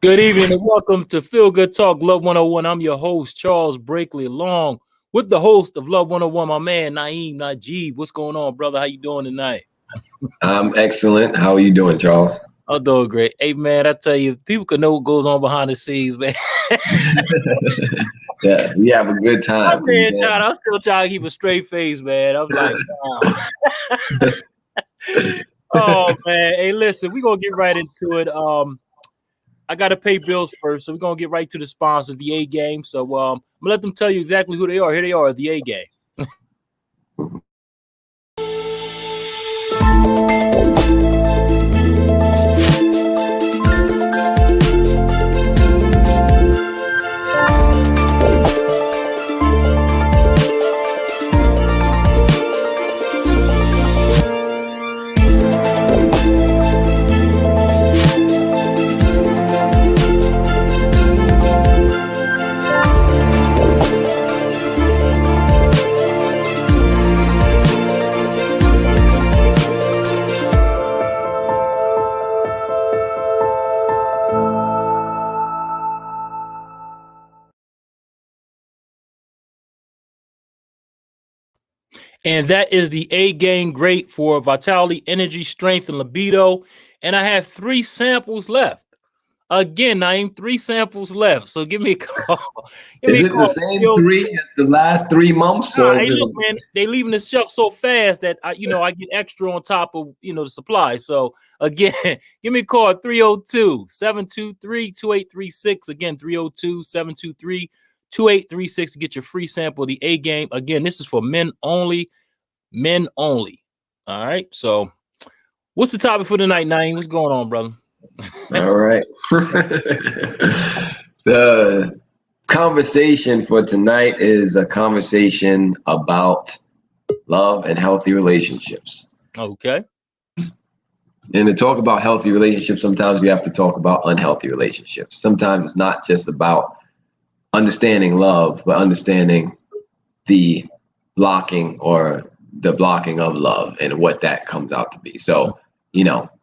Good evening and welcome to Feel Good Talk Love 101. I'm your host, Charles Brakely, along with the host of Love 101, my man, Naeem Najib. What's going on, brother? How you doing tonight? I'm excellent. How are you doing, Charles? I'm doing great. Hey, man, I tell you, people could know what goes on behind the scenes, man. Yeah, we have a good time. I'm still trying to keep a straight face, man. I'm like, wow. Oh, man. Hey, listen, we're going to get right into it. I got to pay bills first, so we're going to get right to the sponsors, the A Game. So I'm going to let them tell you exactly who they are. Here they are, the A Game. And that is the A Game, great for vitality, energy, strength, and libido. And I have 3 samples left. Again, Naeem, 3 samples left. So give me a call. Is it the same 3 as the last 3 months? Nah, hey, look, man, they leaving the shelf so fast that I get extra on top of the supply. So again, give me a call at 302-723-2836. Again, 302-723-2836 to get your free sample of the A Game. Again, this is for men only. Men only. All right. So what's the topic for tonight, Naeem? What's going on, brother? All right. The conversation for tonight is a conversation about love and healthy relationships. Okay. And to talk about healthy relationships, sometimes we have to talk about unhealthy relationships. Sometimes it's not just about understanding love, but understanding the blocking or the blocking of love and what that comes out to be. So,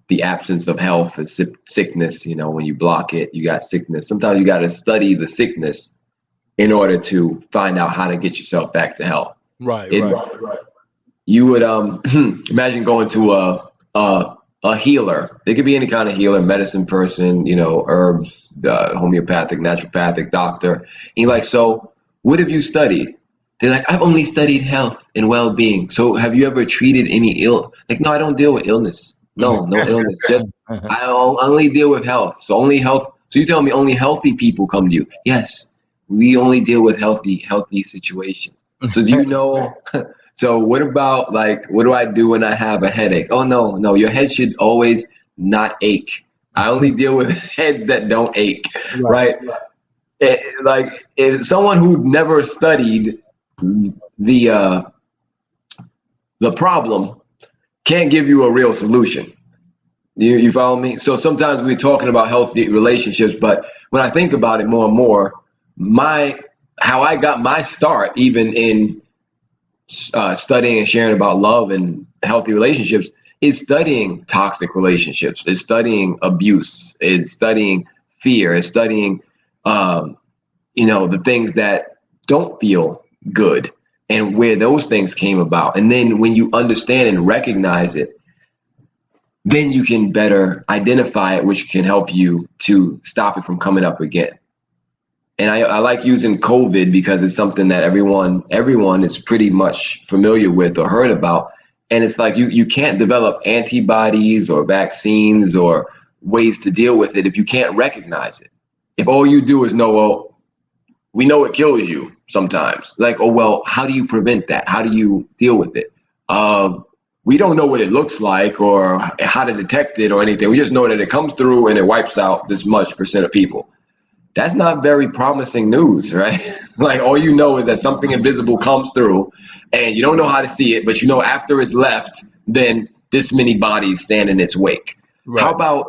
the absence of health is sickness. When you block it, you got sickness. Sometimes you got to study the sickness in order to find out how to get yourself back to health. Right. You would imagine going to a healer. It could be any kind of healer, medicine person, herbs, homeopathic, naturopathic doctor. And you're like, so what have you studied? They're like, I've only studied health and well-being. So have you ever treated any Like, no, I don't deal with illness. No illness. Just I only deal with health. So only health. So you tell me only healthy people come to you? Yes, we only deal with healthy situations. So do you know? So what about what do I do when I have a headache? Oh no, your head should always not ache. I only deal with heads that don't ache, right? If someone who never studied the problem can't give you a real solution. You follow me? So sometimes we're talking about healthy relationships, but when I think about it more and more, how I got my start, even in studying and sharing about love and healthy relationships, is studying toxic relationships. It's studying abuse. It's studying fear. It's studying, the things that don't feel good and where those things came about. And then when you understand and recognize it, then you can better identify it, which can help you to stop it from coming up again. And I like using COVID because it's something that everyone is pretty much familiar with or heard about. And it's like you can't develop antibodies or vaccines or ways to deal with it if you can't recognize it. If all you do is know, well, we know it kills you sometimes. Like, oh, well, how do you prevent that? How do you deal with it? We don't know what it looks like or how to detect it or anything. We just know that it comes through and it wipes out this much % of people. That's not very promising news, right? Like, all you know is that something invisible comes through and you don't know how to see it, but after it's left, then this many bodies stand in its wake. Right. How about,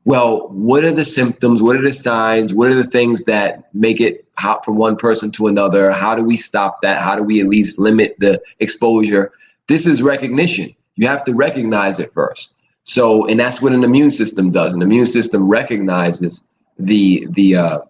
well, what are the symptoms? What are the signs? What are the things that make it hop from one person to another? How do we stop that? How do we at least limit the exposure? This is recognition. You have to recognize it first. So, and that's what an immune system does. An immune system recognizes the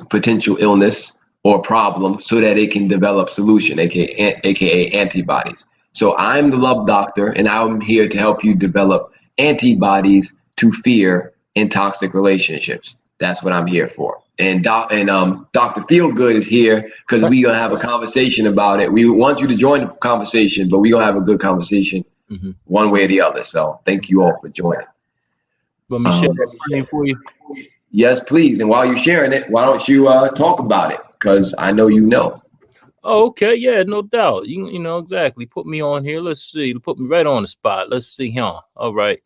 potential illness or problem so that it can develop solution, aka antibodies. So I'm the love doctor, and I'm here to help you develop antibodies to fear in toxic relationships. That's what I'm here for. And Dr. Feelgood is here because we're gonna have a conversation about it. We want you to join the conversation, but we're gonna have a good conversation one way or the other. So thank you all for joining. Want me to share that screen for you? Yes, please. And while you're sharing it, why don't you talk about it? Because I know you know. Oh, okay, yeah, no doubt. You know exactly. Put me on here. Let's see. Put me right on the spot. Let's see, huh? All right.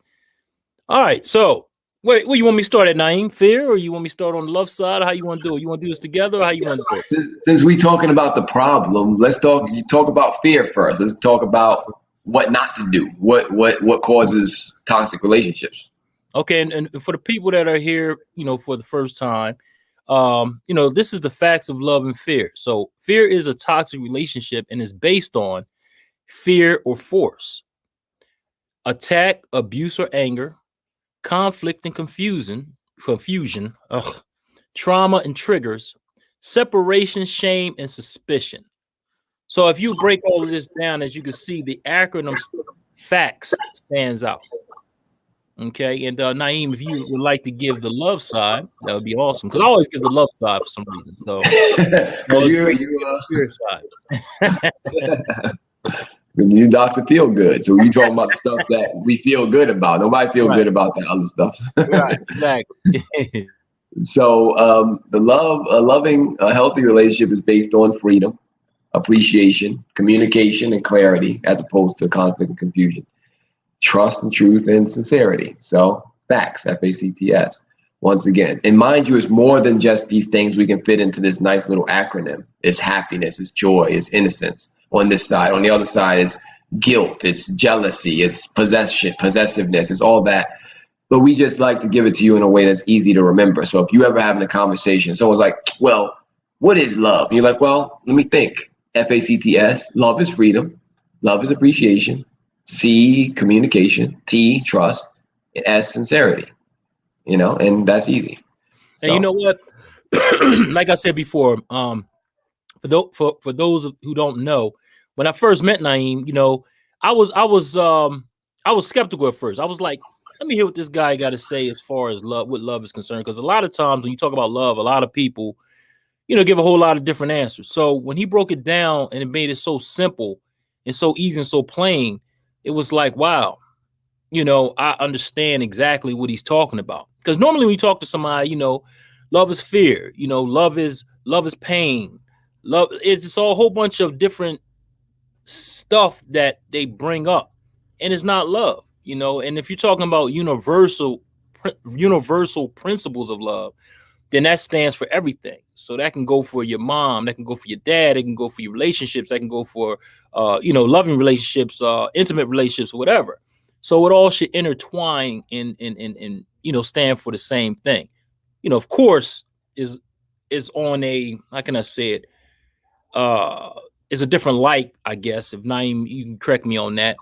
So, wait, you want me to start at Naeem, fear, or you want me to start on the love side? How you want to do it? You want to do this together, or how you want to do it? Since we're talking about the problem, let's talk about fear first. Let's talk about what not to do. What causes toxic relationships. Okay, and for the people that are here, for the first time, this is the facts of love and fear. So fear is a toxic relationship and is based on fear or force, attack, abuse or anger, conflict and confusion, trauma and triggers, separation, shame, and suspicion. So if you break all of this down, as you can see, the acronym FACTS stands out. Okay, and Naeem, if you would like to give the love side, that would be awesome. Because I always give the love side for some reason. So, you side. You Dr. Feel Good. So you talking about the stuff that we feel good about. Nobody feel good about that other stuff. Right, exactly. So a loving, a healthy relationship is based on freedom, appreciation, communication, and clarity, as opposed to conflict and confusion. Trust and truth and sincerity. So facts, FACTS. Once again, and mind you, it's more than just these things we can fit into this nice little acronym. It's happiness, it's joy, it's innocence on this side. On the other side, it's guilt, it's jealousy, it's possessiveness, it's all that. But we just like to give it to you in a way that's easy to remember. So if you ever having a conversation, someone's like, well, what is love? And you're like, well, let me think. FACTS, love is freedom, love is appreciation, C, communication, T, trust, and S, sincerity. And that's easy. So. And you know what? Like I said before, for those who don't know, when I first met Naeem, I was skeptical at first. I was like, let me hear what this guy got to say as far as what love is concerned. Because a lot of times when you talk about love, a lot of people, give a whole lot of different answers. So when he broke it down and it made it so simple and so easy and so plain, it was like, wow, I understand exactly what he's talking about. Because normally when you talk to somebody, love is fear, love is pain. Love, it's just a whole bunch of different stuff that they bring up, and it's not love, and if you're talking about universal principles of love, then that stands for everything. So that can go for your mom, that can go for your dad, it can go for your relationships, that can go for loving relationships, intimate relationships, whatever. So it all should intertwine and stand for the same thing. Of course, is on a, how can I say it, is a different light, I guess. If Naeem, you can correct me on that,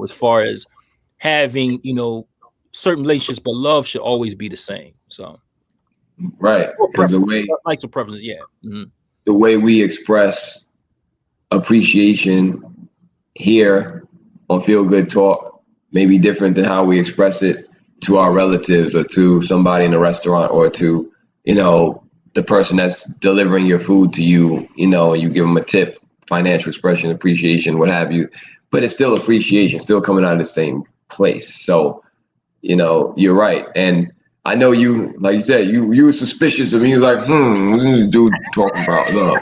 as far as having, certain relationships, but love should always be the same. So right, because the way likes or preferences, yeah. Mm-hmm. The way we express appreciation here on Feel Good Talk may be different than how we express it to our relatives or to somebody in a restaurant or to, the person that's delivering your food to you, you give them a tip, financial expression, appreciation, what have you, but it's still appreciation, still coming out of the same place. So, you're right. And I know you, like you said, you were suspicious of me. You're like, what's this dude talking about? No.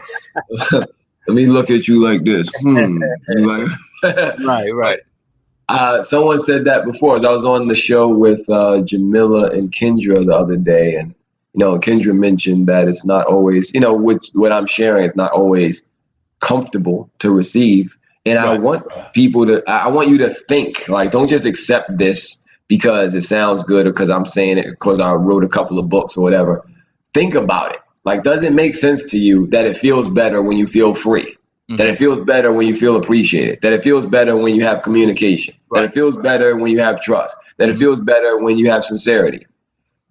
Let me look at you like this. Like, right. Someone said that before. As I was on the show with Jamila and Kendra the other day, and Kendra mentioned that it's not always, what I'm sharing is not always comfortable to receive. And right. I want you to think, like, don't just accept this because it sounds good or because I'm saying it because I wrote a couple of books or whatever. Think about it. Like, does it make sense to you that it feels better when you feel free? Mm-hmm. That it feels better when you feel appreciated? That it feels better when you have communication? Right. That it feels better when you have trust? That it feels better when you have sincerity?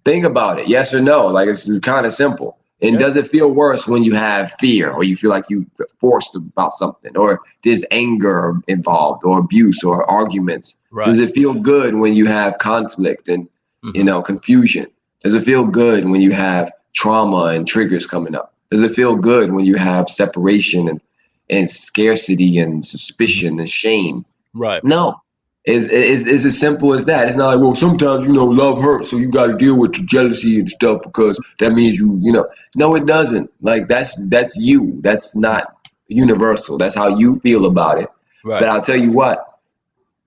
Think about it. Yes or no? Like, it's kind of simple. And does it feel worse when you have fear, or you feel like you forced about something, or there's anger involved, or abuse, or arguments? Right. Does it feel good when you have conflict and confusion? Does it feel good when you have trauma and triggers coming up? Does it feel good when you have separation and scarcity and suspicion and shame? Right. No. It's as simple as that. It's not like, well, sometimes, love hurts, so you got to deal with the jealousy and stuff because that means no, it doesn't. Like, that's you. That's not universal. That's how you feel about it. Right. But I'll tell you what,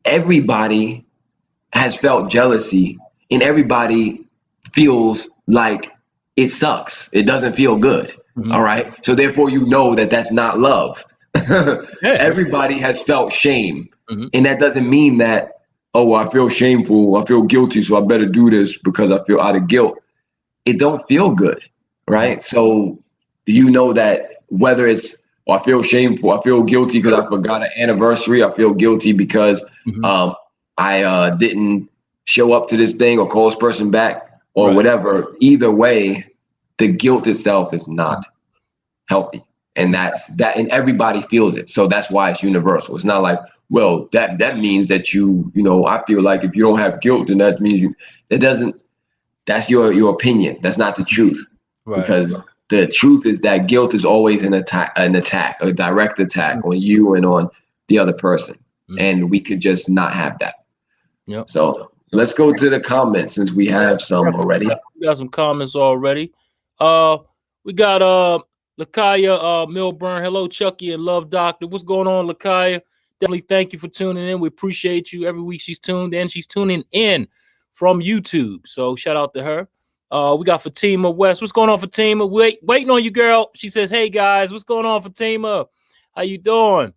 everybody has felt jealousy, and everybody feels like it sucks. It doesn't feel good. All right. So therefore, that's not love. Everybody has felt shame. And that doesn't mean that, oh, I feel shameful, I feel guilty, so I better do this because I feel out of guilt. It don't feel good, right? So that whether it's, I feel shameful, I feel guilty because I forgot an anniversary, I feel guilty because I didn't show up to this thing or call this person back or whatever. Either way, the guilt itself is not healthy. And and everybody feels it. So that's why it's universal. It's not like, well, that means that I feel like if you don't have guilt, then that means that's your opinion. That's not the truth. Right. Because the truth is that guilt is always an attack, a direct attack on you and on the other person. And we could just not have that. Yep. So let's go to the comments since we have some already. We got some comments already. We got Lakaya Milburn. Hello, Chucky and Love Doctor. What's going on, Lakaya? Definitely thank you for tuning in. We appreciate you. Every week she's tuned in. She's tuning in from YouTube. So shout out to her. We got Fatima West. What's going on, Fatima? Waiting on you, girl. She says, hey, guys. What's going on, Fatima? How you doing?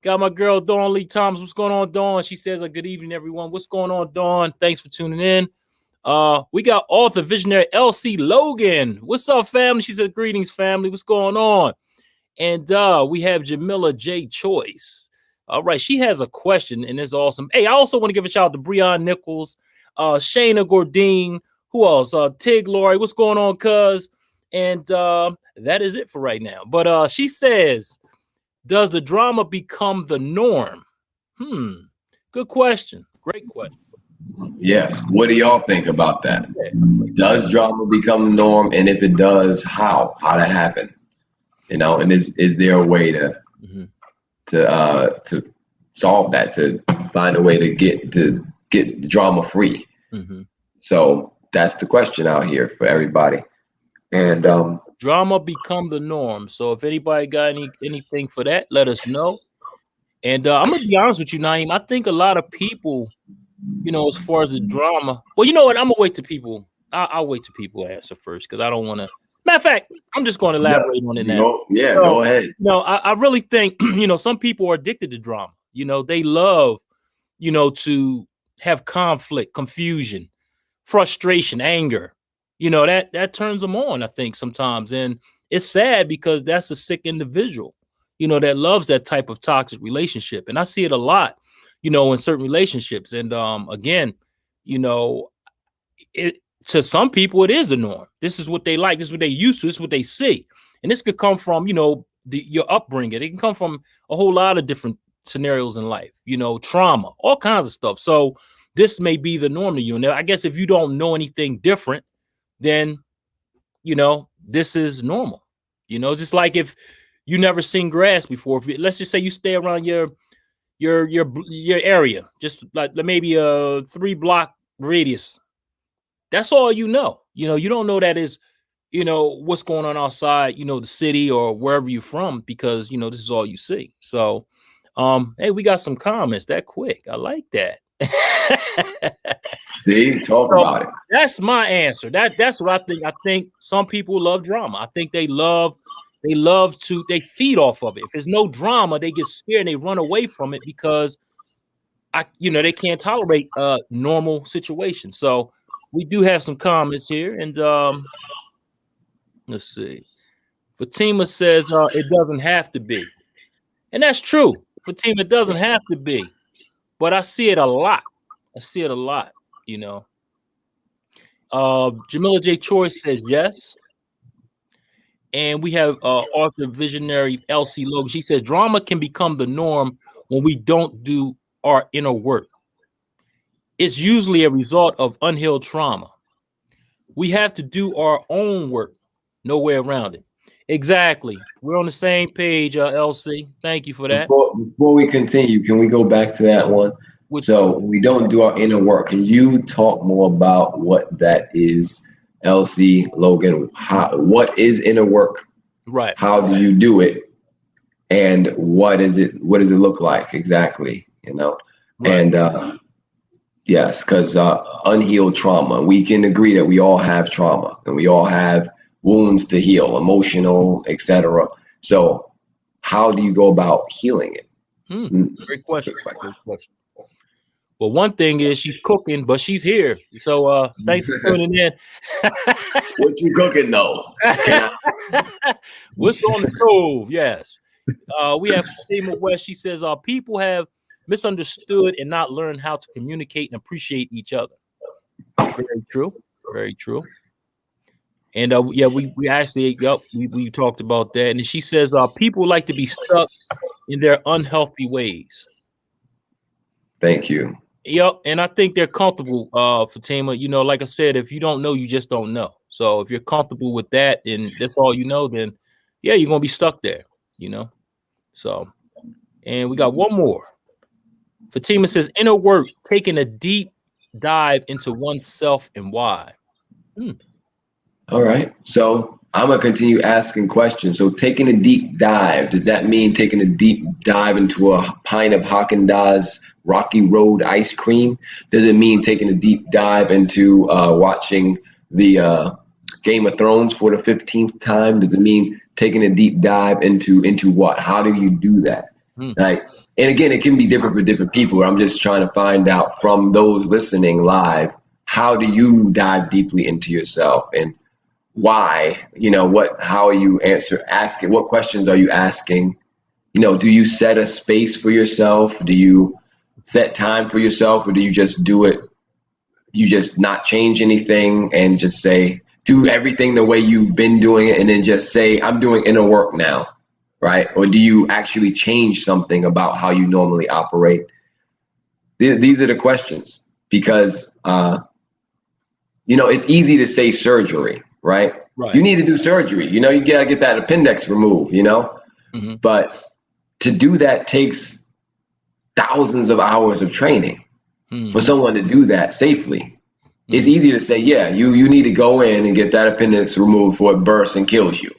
Got my girl, Dawn Lee Thomas. What's going on, Dawn? She says, good evening, everyone. What's going on, Dawn? Thanks for tuning in. We got author visionary LC Logan. What's up, family? She said, greetings, family. What's going on? And we have Jamila J. Choice. All right, she has a question, and it's awesome. Hey, I also want to give a shout out to Breon Nichols, Shayna Gordine. Who else? Tig Lori. What's going on, cuz? And that is it for right now. But she says, does the drama become the norm? Good question. Great question. Yeah. What do y'all think about that? Does drama become the norm? And if it does, how? How that happen? And is there a way to solve that, to find a way to get drama free? So that's the question out here for everybody. And drama become the norm. So if anybody got anything for that, let us know. And I'm gonna be honest with you, Naeem. I think a lot of people, as far as the drama. Well, you know what? I'm gonna wait to people. I'll wait to people answer first because I don't want to. Matter of fact, I'm just going to elaborate on it now. Go ahead. I really think some people are addicted to drama. They love to have conflict, confusion, frustration, anger. That turns them on, I think, sometimes. And it's sad because that's a sick individual, that loves that type of toxic relationship. And I see it a lot, in certain relationships. And again, to some people, it is the norm. This is what they like. This is what they used to. This is what they see. And this could come from, your upbringing. It can come from a whole lot of different scenarios in life, trauma, all kinds of stuff. So this may be the norm to you. And I guess if you don't know anything different, then, this is normal. Just like if you never seen grass before, let's just say you stay around your area, just like maybe a 3-block radius. That's all you know. You don't know that is, what's going on outside, the city or wherever you're from, because, this is all you see. So, hey, we got some comments that quick. I like that. See, talk about it. That's my answer. That's what I think. I think some people love drama. I think they feed off of it. If there's no drama, they get scared and they run away from it because they can't tolerate normal situations. So we do have some comments here, and let's see. Fatima says it doesn't have to be, and that's true. Fatima, it doesn't have to be, but I see it a lot. Jamila J. Choice says yes. And we have author visionary LC Logan. She says drama can become the norm when we don't do our inner work. It's usually a result of unhealed trauma. We have to do our own work. No way around it. Exactly. We're on the same page, LC. Thank you for that. Before we continue, can we go back to that one? So we don't do our inner work. Can you talk more about what that is, LC Logan? What is inner work? Right. How do you do it? And what is it? What does it look like exactly? You know, right. And yes, because unhealed trauma. We can agree that we all have trauma and we all have wounds to heal, emotional, etc. So, how do you go about healing it? Great question. Great question. Well, one thing is she's cooking, but she's here. So thanks for tuning in. What you cooking though? What's on the stove? Yes. We have Fatima West. She says people have misunderstood and not learned how to communicate and appreciate each other. Very true. Very true. And yeah, we actually we talked about that. And she says people like to be stuck in their unhealthy ways. Thank you. Yep, and I think they're comfortable, Fatima. You know, like I said, if you don't know, you just don't know. So if you're comfortable with that and that's all you know, then yeah, you're gonna be stuck there, you know. So, and we got one more. Fatima says inner work, taking a deep dive into oneself and why. All right. So I'm gonna continue asking questions. So taking a deep dive, does that mean taking a deep dive into a pint of Haagen-Dazs Rocky Road ice cream? Does it mean taking a deep dive into watching the Game of Thrones for the 15th time? Does it mean taking a deep dive into what? How do you do that? Like, and again, it can be different for different people. I'm just trying to find out from those listening live, how do you dive deeply into yourself and why? You know, how are you asking? What questions are you asking? You know, do you set a space for yourself? Do you set time for yourself, or do you just do it? You just not change anything and just say, do everything the way you've been doing it, and then just say, I'm doing inner work now, right? Or do you actually change something about how you normally operate? These are the questions, because you know, it's easy to say surgery, right? You need to do surgery. You know, you gotta get that appendix removed, you know? But to do that takes thousands of hours of training for someone to do that safely. It's easy to say, yeah, you need to go in and get that appendix removed before it bursts and kills you.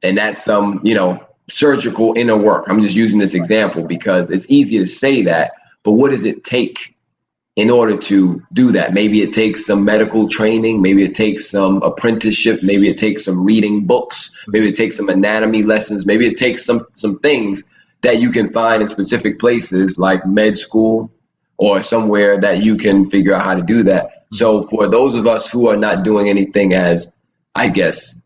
And that's some, you know, surgical inner work. I'm just using this example because it's easy to say that, but what does it take in order to do that? Maybe it takes some medical training, maybe it takes some apprenticeship, maybe it takes some reading books, maybe it takes some anatomy lessons, maybe it takes some things that you can find in specific places like med school or somewhere that you can figure out how to do that. So for those of us who are not doing anything as, I guess,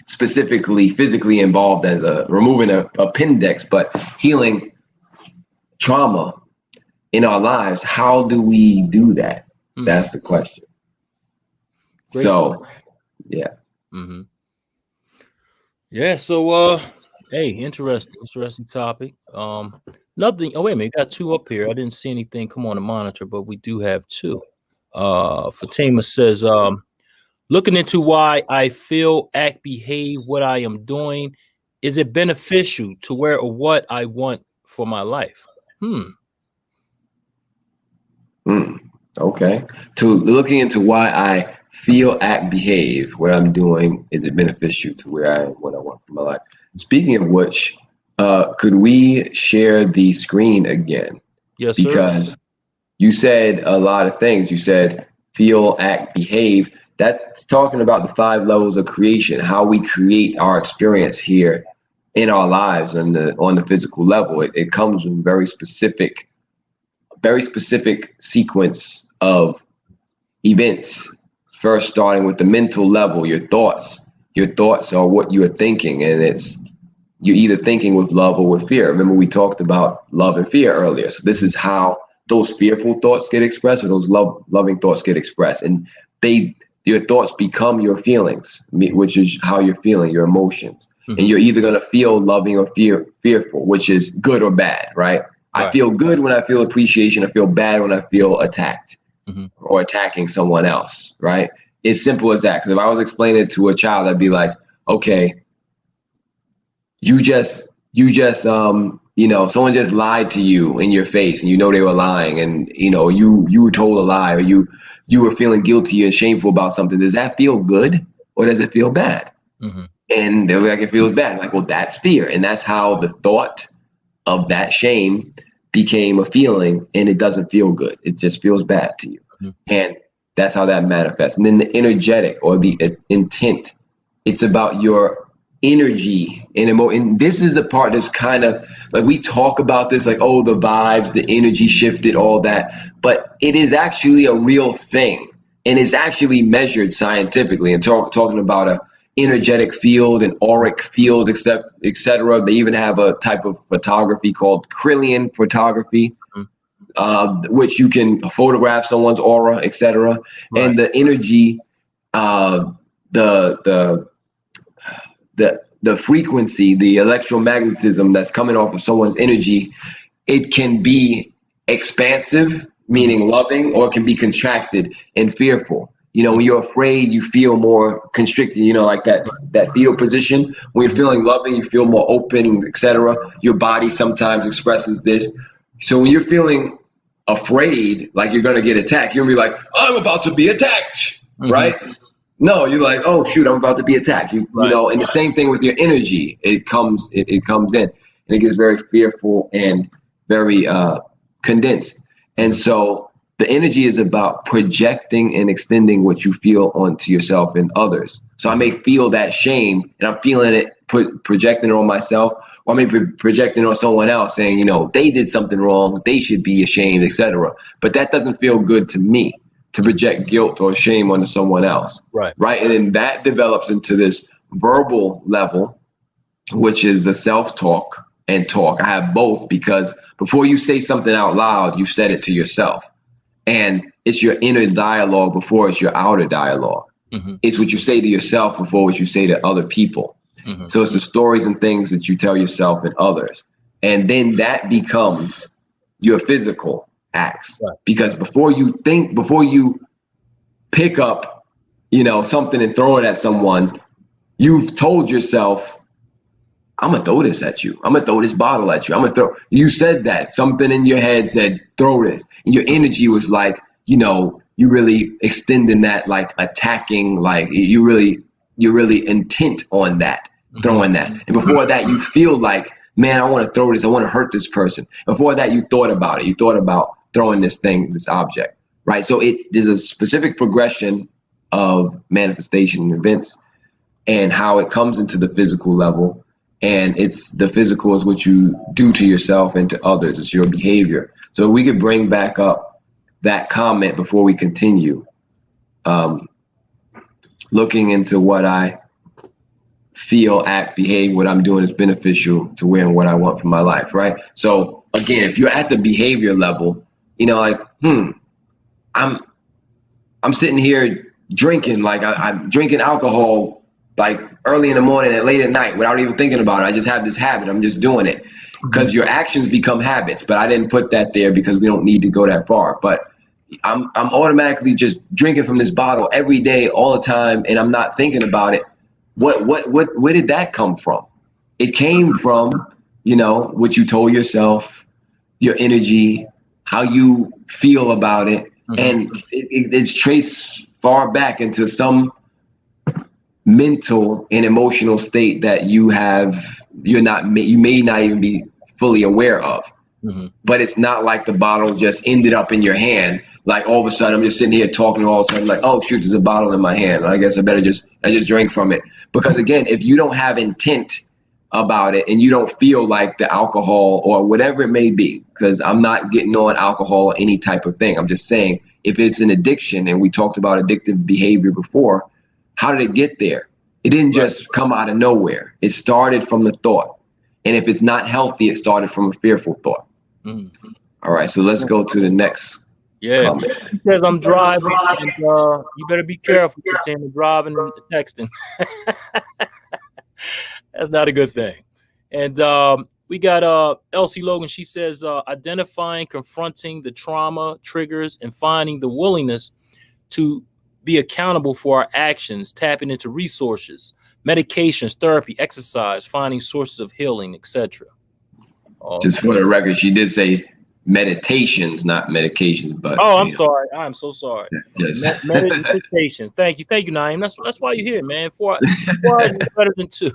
specifically physically involved as removing an appendix, but healing trauma in our lives, how do we do that? That's the question. Great. So, yeah. Yeah. So, hey, interesting topic. Nothing. Oh, wait a minute. Got two up here. I didn't see anything come on the monitor, but we do have two. Fatima says, looking into why I feel, act, behave, what I am doing, is it beneficial to where or what I want for my life? Okay. To looking into why I feel, act, behave, what I'm doing, is it beneficial to where I am, what I want for my life? Speaking of which, could we share the screen again? Yes, sir. Because you said a lot of things. You said feel, act, behave. That's talking about the 5 levels of creation, how we create our experience here in our lives on the physical level. It comes with very specific sequence of events. First, starting with the mental level, your thoughts. Your thoughts are what you are thinking, and you're either thinking with love or with fear. Remember, we talked about love and fear earlier. So this is how those fearful thoughts get expressed or those loving thoughts get expressed, and your thoughts become your feelings, which is how you're feeling, your emotions. And you're either going to feel loving or fearful, which is good or bad, right? I feel good when I feel appreciation. I feel bad when I feel attacked or attacking someone else, right? It's simple as that. Because if I was explaining it to a child, I'd be like, okay, you just someone just lied to you in your face, and you know they were lying, and you were told a lie, or you were feeling guilty and shameful about something. Does that feel good or does it feel bad? And they're like, it feels bad. I'm like, well, that's fear. And that's how the thought of that shame became a feeling, and it doesn't feel good. It just feels bad to you. And that's how that manifests. And then the energetic or the intent, it's about your energy and this is the part that's kind of like, we talk about this like, oh, the vibes, the energy shifted, all that, but it is actually a real thing, and it's actually measured scientifically, and talking about a energetic field, an auric field, etc. They even have a type of photography called Kirlian photography, which you can photograph someone's aura, etc. And the energy, the frequency, the electromagnetism that's coming off of someone's energy, it can be expansive, meaning loving, or it can be contracted and fearful. When you're afraid, you feel more constricted, like that fetal position. When you're feeling loving, you feel more open, etc. Your body sometimes expresses this. So when you're feeling afraid, like you're going to get attacked, you're going to be like, I'm about to be attacked, right? No, you're like, oh, shoot, I'm about to be attacked. And the same thing with your energy. It comes in, and it gets very fearful and very condensed. And so the energy is about projecting and extending what you feel onto yourself and others. So I may feel that shame, and I'm feeling it, projecting it on myself, or I may be projecting it on someone else, saying, they did something wrong, they should be ashamed, etc. But that doesn't feel good to me, to project guilt or shame onto someone else. Right. And then that develops into this verbal level, which is the self-talk and talk. I have both, because before you say something out loud, you said it to yourself. And it's your inner dialogue before it's your outer dialogue. It's what you say to yourself before what you say to other people. So it's the stories and things that you tell yourself and others. And then that becomes your physical acts. Because before you pick up, something and throw it at someone, you've told yourself, I'm gonna throw this at you. I'm gonna throw this bottle at you. You said that. Something in your head said, throw this. And your energy was like, you really extending that, like attacking, like you're really intent on that, throwing that. And before that, you feel like, man, I want to throw this. I want to hurt this person. Before that, you thought about it. You thought about throwing this thing, this object, right? So there's a specific progression of manifestation and events and how it comes into the physical level. And it's the physical is what you do to yourself and to others. It's your behavior. So we could bring back up that comment before we continue. Looking into what I feel, act, behave, what I'm doing is beneficial to where and what I want for my life, right? So again, if you're at the behavior level, I'm sitting here drinking, like I'm drinking alcohol, like early in the morning and late at night without even thinking about it. I just have this habit. I'm just doing it because your actions become habits. But I didn't put that there because we don't need to go that far. But I'm automatically just drinking from this bottle every day, all the time, and I'm not thinking about it. Where did that come from? It came from, what you told yourself, your energy, how you feel about it, and it's traced far back into some mental and emotional state that you may not even be fully aware of. But it's not like the bottle just ended up in your hand. Like all of a sudden I'm just sitting here talking, all of a sudden like, oh shoot, there's a bottle in my hand. I guess I just drink from it. Because again, if you don't have intent about it and you don't feel like the alcohol or whatever it may be, because I'm not getting on alcohol or any type of thing. I'm just saying, if it's an addiction, and we talked about addictive behavior before, how did it get there? It didn't just come out of nowhere. It started from the thought. And if it's not healthy, it started from a fearful thought. All right, so let's go to the next comment. He says I'm driving, and you better be careful continuing driving and texting. That's not a good thing. And we got Elsie Logan. She says identifying, confronting the trauma triggers, and finding the willingness to be accountable for our actions, tapping into resources, medications, therapy, exercise, finding sources of healing, etc. Just for the record, she did say meditations, not medications. But I'm sorry. I'm so sorry. Just Meditations. Thank you, Naeem. That's why you're here, man. Four hours is better than two.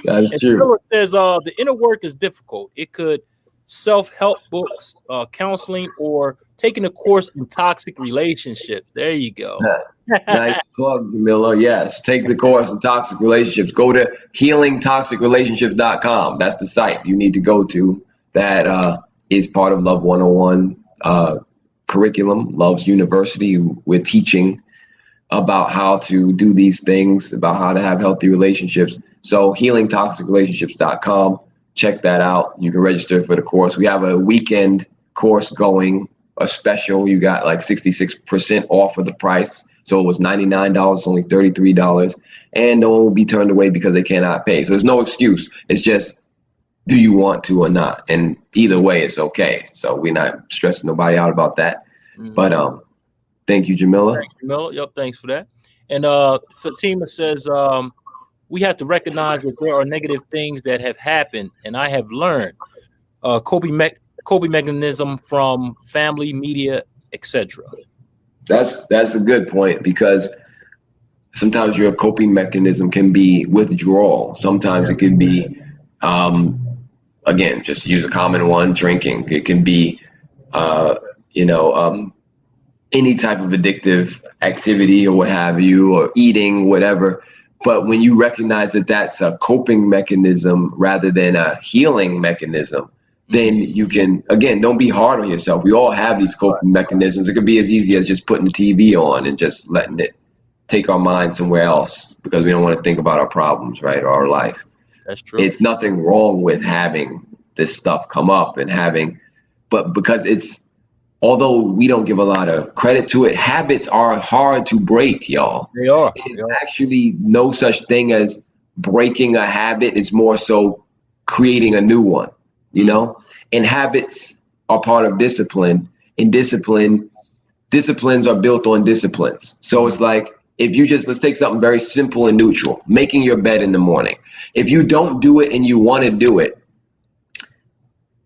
That's true. Philip says the inner work is difficult. It could self-help books, counseling, or taking a course in toxic relationships. There you go. Nice plug, Jamila. Yes, take the course in toxic relationships. Go to healingtoxicrelationships.com. That's the site you need to go to. That is part of Love 101 curriculum, Love's University. We're teaching about how to do these things, about how to have healthy relationships. So healingtoxicrelationships.com. Check that out. You can register for the course. We have a weekend course going, a special. You got like 66% off of the price. So it was $99, only $33. And no one will be turned away because they cannot pay. So there's no excuse. It's just, do you want to or not? And either way, it's okay. So we're not stressing nobody out about that. Mm-hmm. But thank you, Jamila. Thanks, Jamila. Yep, thanks for that. And Fatima says, we have to recognize that there are negative things that have happened, and I have learned coping mechanism from family, media, etc. That's a good point, because sometimes your coping mechanism can be withdrawal. Sometimes it can be, again, just use a common one, drinking. It can be, any type of addictive activity or what have you, or eating, whatever. But when you recognize that that's a coping mechanism rather than a healing mechanism, then you can, again, don't be hard on yourself. We all have these coping mechanisms. It could be as easy as just putting the TV on and just letting it take our mind somewhere else because we don't want to think about our problems, right, or our life. That's true. It's nothing wrong with having this stuff come up and but because although we don't give a lot of credit to it, habits are hard to break, y'all. They are. There's actually no such thing as breaking a habit. It's more so creating a new one, And habits are part of discipline. And disciplines are built on disciplines. So it's like, if you let's take something very simple and neutral, making your bed in the morning. If you don't do it and you want to do it,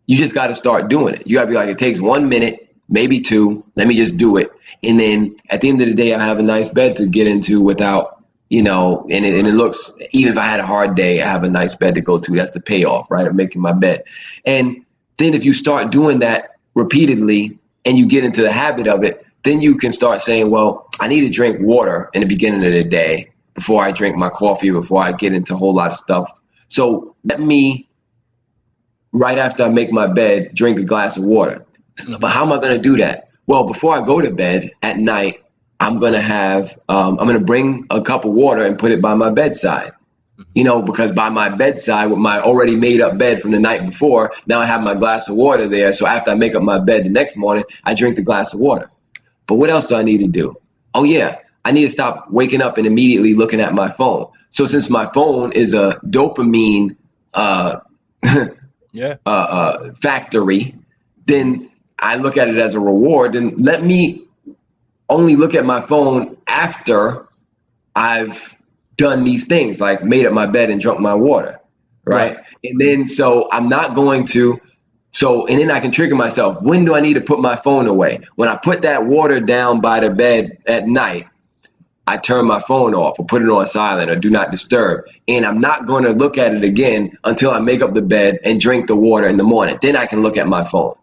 you just got to start doing it. You got to be like, it takes 1 minute, maybe 2. Let me just do it. And then at the end of the day, I have a nice bed to get into without, and it looks, even if I had a hard day, I have a nice bed to go to. That's the payoff, right, of making my bed. And then if you start doing that repeatedly and you get into the habit of it, then you can start saying, well, I need to drink water in the beginning of the day before I drink my coffee, before I get into a whole lot of stuff. So let me, right after I make my bed, drink a glass of water. But how am I going to do that? Well, before I go to bed at night, I'm going to bring a cup of water and put it by my bedside, because by my bedside with my already made up bed from the night before, now I have my glass of water there. So after I make up my bed the next morning, I drink the glass of water. But what else do I need to do? Oh, yeah, I need to stop waking up and immediately looking at my phone. So since my phone is a dopamine factory, then I look at it as a reward. And let me only look at my phone after I've done these things, like made up my bed and drunk my water, right? And then so I'm not going to. And then I can trigger myself. When do I need to put my phone away? When I put that water down by the bed at night, I turn my phone off or put it on silent or do not disturb. And I'm not going to look at it again until I make up the bed and drink the water in the morning. Then I can look at my phone.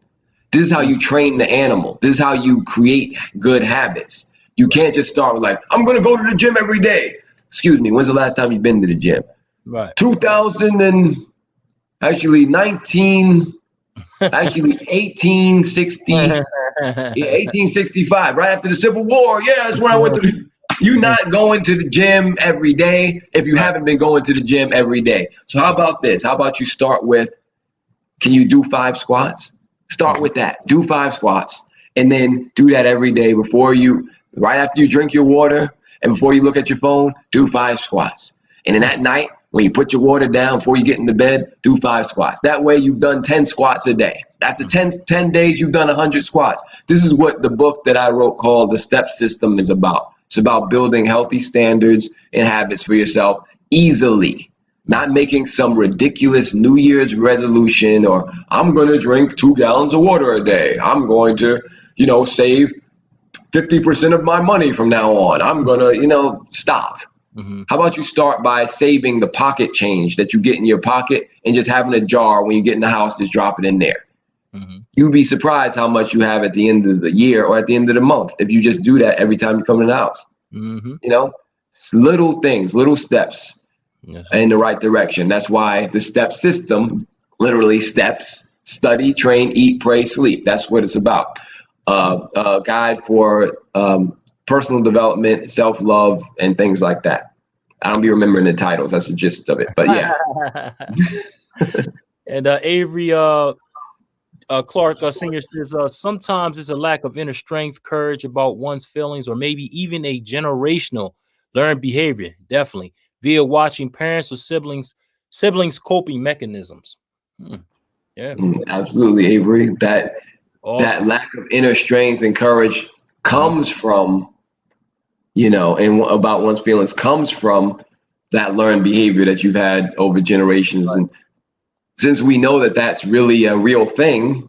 This is how you train the animal. This is how you create good habits. You can't just start with like, I'm going to go to the gym every day. Excuse me, when's the last time you've been to the gym? Right. 1865, right after the Civil War. Yeah, that's when I went to you're not going to the gym every day if you haven't been going to the gym every day. So how about this? How about you start with Can you do 5 squats? Start with that. Do 5 squats, and then do that every day right after you drink your water and before you look at your phone, do 5 squats. And then at night, when you put your water down before you get into bed, do 5 squats. That way you've done 10 squats a day. After 10 days, you've done 100 squats. This is what the book that I wrote called The Step System is about. It's about building healthy standards and habits for yourself easily. Not making some ridiculous New Year's resolution or I'm going to drink 2 gallons of water a day. I'm going to, save 50% of my money from now on. I'm going to, stop. Mm-hmm. How about you start by saving the pocket change that you get in your pocket and just having a jar when you get in the house, just drop it in there. Mm-hmm. You'd be surprised how much you have at the end of the year or at the end of the month if you just do that every time you come in the house. Mm-hmm. Little things, little steps. Yes. In the right direction. That's why the step system, literally steps, study, train, eat, pray, sleep. That's what it's about. A guide for personal development, self-love, and things like that. I don't be remembering the titles. That's the gist of it. But yeah. And Avery Clark Sr. says, sometimes it's a lack of inner strength, courage about one's feelings, or maybe even a generational learned behavior. Definitely. Via watching parents or siblings coping mechanisms. Yeah, absolutely, Avery. That lack of inner strength and courage comes from, and about one's feelings comes from that learned behavior that you've had over generations. Right. And since we know that that's really a real thing,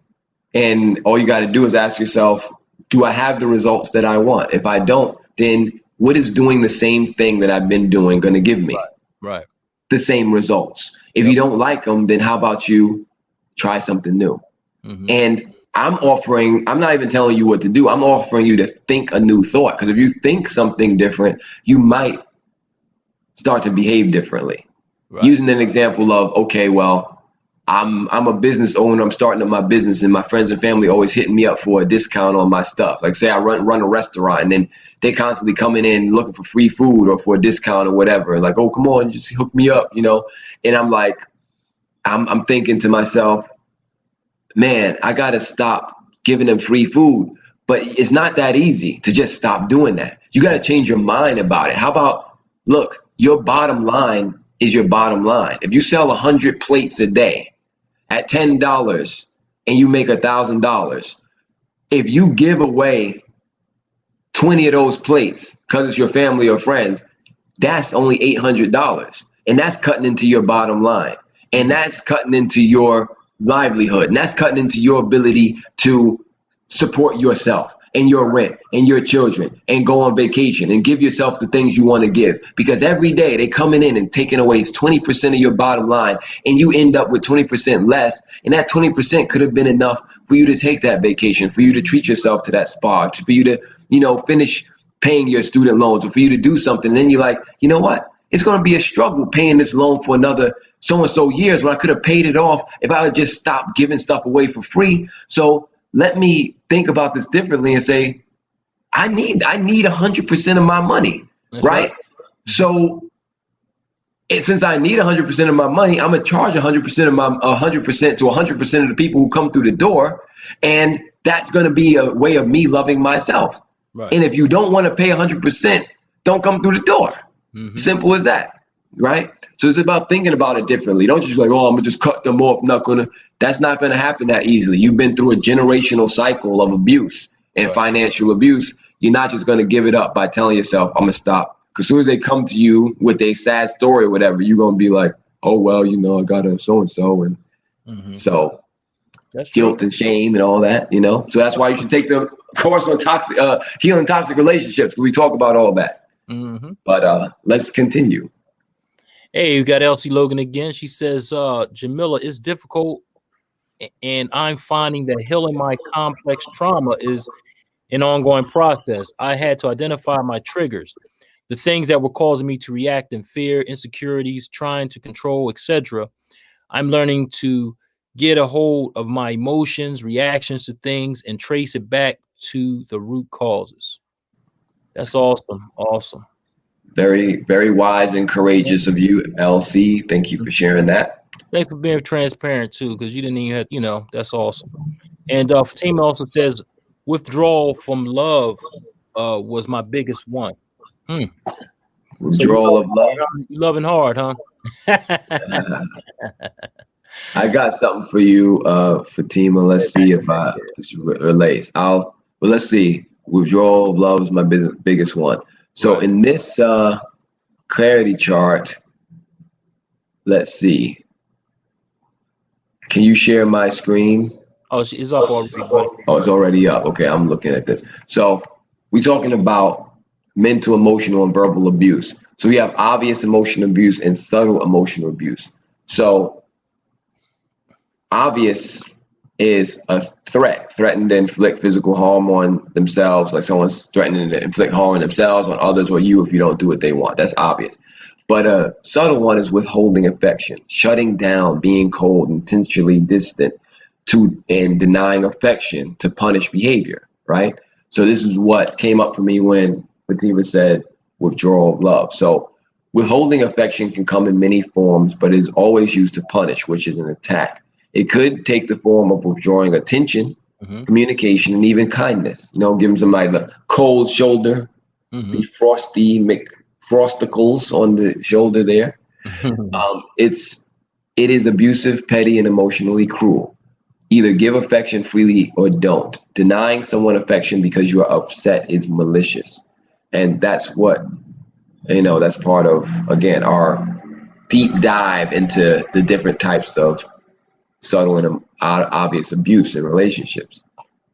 and all you got to do is ask yourself, do I have the results that I want? If I don't, then what is doing the same thing that I've been doing going to give me? Right. The same results. If you don't like them, then how about you try something new? Mm-hmm. And I'm not even telling you what to do. I'm offering you to think a new thought. Because if you think something different, you might start to behave differently. Right. Using an example of, okay, well, I'm a business owner. I'm starting up my business, and my friends and family always hitting me up for a discount on my stuff. Like, say I run a restaurant, and then they constantly coming in looking for free food or for a discount or whatever. Like, oh, come on, just hook me up, And I'm like, I'm thinking to myself, man, I gotta stop giving them free food. But it's not that easy to just stop doing that. You gotta change your mind about it. How about, look, your bottom line is your bottom line. If you sell 100 plates a day at $10 and you make $1,000, if you give away 20 of those plates because it's your family or friends, that's only $800. And that's cutting into your bottom line. And that's cutting into your livelihood. And that's cutting into your ability to support yourself and your rent and your children and go on vacation and give yourself the things you want to give. Because every day they coming in and taking away 20% of your bottom line, and you end up with 20% less. And that 20% could have been enough for you to take that vacation, for you to treat yourself to that spa, for you to, finish paying your student loans, or for you to do something. And then you're like, you know what? It's going to be a struggle paying this loan for another so-and-so years when I could have paid it off if I would just stop giving stuff away for free. So let me think about this differently and say, I need 100% of my money, right? So since I need 100% of my money, I'm gonna charge 100% of my 100% to 100% of the people who come through the door, and that's gonna be a way of me loving myself. Right. And if you don't want to pay 100%, don't come through the door. Mm-hmm. Simple as that, right? So it's about thinking about it differently. Don't just like, oh, I'm gonna just cut them off. That's not gonna happen that easily. You've been through a generational cycle of abuse and financial abuse. You're not just gonna give it up by telling yourself, I'm gonna stop. Because as soon as they come to you with a sad story or whatever, you're gonna be like, oh well, I got a so-and-so, and so that's guilt and shame and all that, So that's why you should take the course on healing toxic relationships. We talk about all that. Mm-hmm. But let's continue. Hey, we got Elsie Logan again. She says, Jamila, it's difficult, and I'm finding that healing my complex trauma is an ongoing process. I had to identify my triggers, the things that were causing me to react in fear, insecurities, trying to control, etc. I'm learning to get a hold of my emotions, reactions to things, and trace it back to the root causes. That's awesome. Very, very wise and courageous of you, LC. Thank you for sharing that. Thanks for being transparent too, because you didn't even have, that's awesome. And Fatima also says withdrawal from love was my biggest one. Hmm. So Withdrawal of love. you loving hard, huh? I got something for you, Fatima. Let's see if this relates. Well, let's see. Withdrawal of love is my biggest one. So Right. in this clarity chart, let's see. Can you share my screen? Oh, it's up already, buddy. Oh, it's already up. Okay, I'm looking at this. So we're talking about mental, emotional, and verbal abuse. So we have obvious emotional abuse and subtle emotional abuse. So obvious is a threatening to inflict physical harm on themselves, like someone's threatening to inflict harm on themselves, on others, or you if you don't do what they want. That's obvious. But a subtle one is withholding affection, shutting down, being cold, intentionally distant, and denying affection to punish behavior, right? So this is what came up for me when Fatima said withdrawal of love. So withholding affection can come in many forms, but is always used to punish, which is an attack. It could take the form of withdrawing attention, communication, and even kindness. Giving somebody the cold shoulder, the frosty McFrosticles on the shoulder there. It is abusive, petty, and emotionally cruel. Either give affection freely or don't. Denying someone affection because you are upset is malicious. And that's what, that's part of, again, our deep dive into the different types of subtle and obvious abuse in relationships.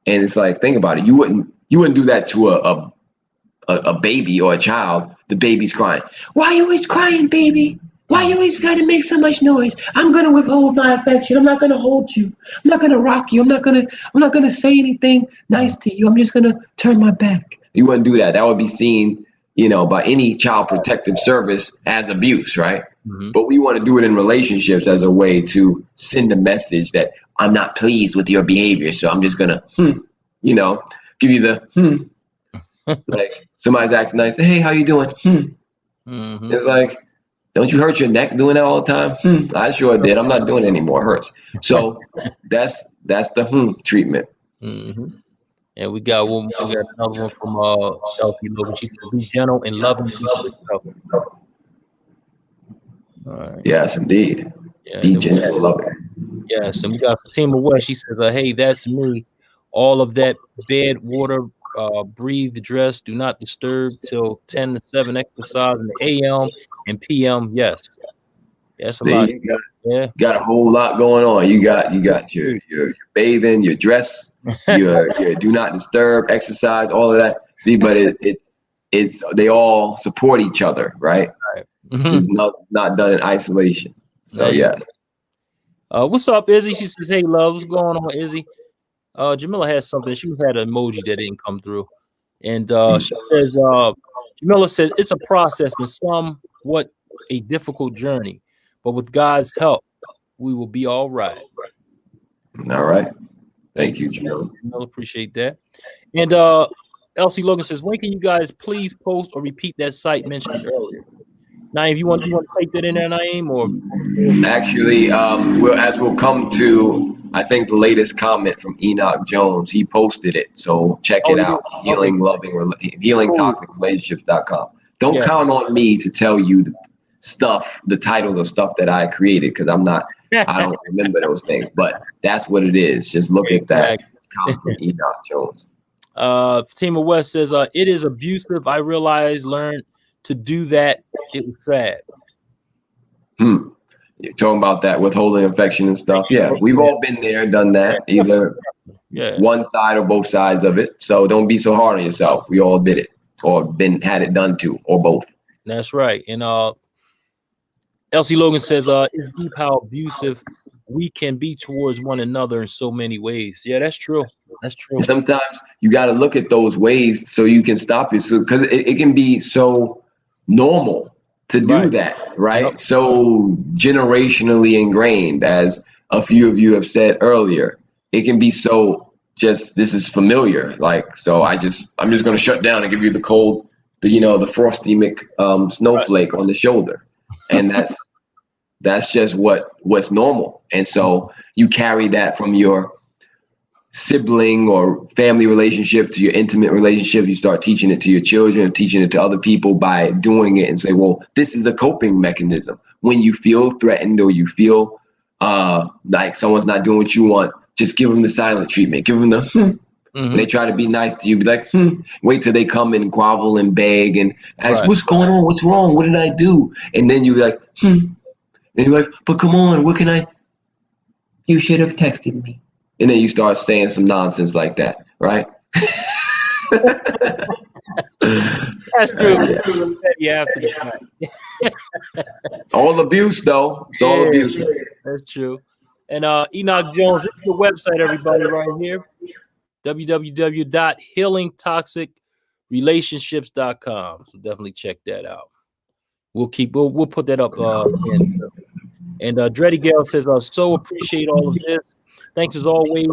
And it's like, think about it. You wouldn't do that to a baby or a child. The baby's crying. Why are you always crying, baby? Why you always gotta make so much noise? I'm gonna withhold my affection. I'm not gonna hold you. I'm not gonna rock you. I'm not gonna say anything nice to you. I'm just gonna turn my back. You wouldn't do that. That would be seen, by any child protective service as abuse, right? But we want to do it in relationships as a way to send a message that I'm not pleased with your behavior, so I'm just gonna, give you the like somebody's acting nice. Hey, how you doing? It's like, don't you hurt your neck doing that all the time? I sure did. I'm not doing it anymore. It hurts. So that's the treatment. And we got another one from Elsie Logan. She said, "Be gentle and loving with yourself." All right. Yes, indeed. Yeah, be gentle and loving. Yes, and we got Fatima West. She says, "Hey, that's me. All of that bed, water, breathe, dress, do not disturb till 10 to 7 exercise in the AM and PM." Yes, that's a lot. You got a whole lot going on. You got your bathing, your dress, your do not disturb, exercise, all of that. See, but it's they all support each other, right? It's not done in isolation. So yes. What's up, Izzy? She says, "Hey, love, what's going on, Izzy?" Jamila has something. She had an emoji that didn't come through, and she says, Jamila says it's a process and somewhat a difficult journey, but with God's help, we will be all right. All right. Thank you, Jamila. Jamila, appreciate that. And Elsie Logan says, "When can you guys please post or repeat that site mentioned earlier?" Naeem, you want to take that in there, Naeem, or actually, we'll come to, I think, the latest comment from Enoch Jones. He posted it, so check it out. Healing toxic relationships.com. Don't count on me to tell you the titles of stuff that I created, because I don't remember those things, but that's what it is. Just look at that comment from Enoch Jones. Fatima West says, "It is abusive. I learned to do that. It was sad." You're talking about that withholding affection and stuff. Yeah, we've all been there and done that, either one side or both sides of it. So don't be so hard on yourself. We all did it, or had it done to, or both. That's right. And Elsie Logan says, "It's deep how abusive we can be towards one another in so many ways." Yeah, that's true. That's true. Sometimes you got to look at those ways so you can stop it. So, because it can be so normal to do that, right? Yep. So generationally ingrained, as a few of you have said earlier. It can be so just, this is familiar. Like, so I'm just going to shut down and give you the cold, the frosty snowflake on the shoulder. And That's just what's normal. And so you carry that from your sibling or family relationship to your intimate relationship. You start teaching it to your children, teaching it to other people by doing it, and say, well, this is a coping mechanism. When you feel threatened or you feel like someone's not doing what you want, just give them the silent treatment. Give them the When they try to be nice to you, be like, wait till they come and grovel and beg and ask, what's going on? What's wrong? What did I do? And then you be like, and you're like, but come on, what can I? You should have texted me. And then you start saying some nonsense like that, right? That's true. Yeah, all abuse, though. It's all abuse. That's true. And Enoch Jones, this is the website, everybody, right here. www.healingtoxicrelationships.com. So definitely check that out. We'll put that up. And Dreddy Gale says, so appreciate all of this. Thanks as always.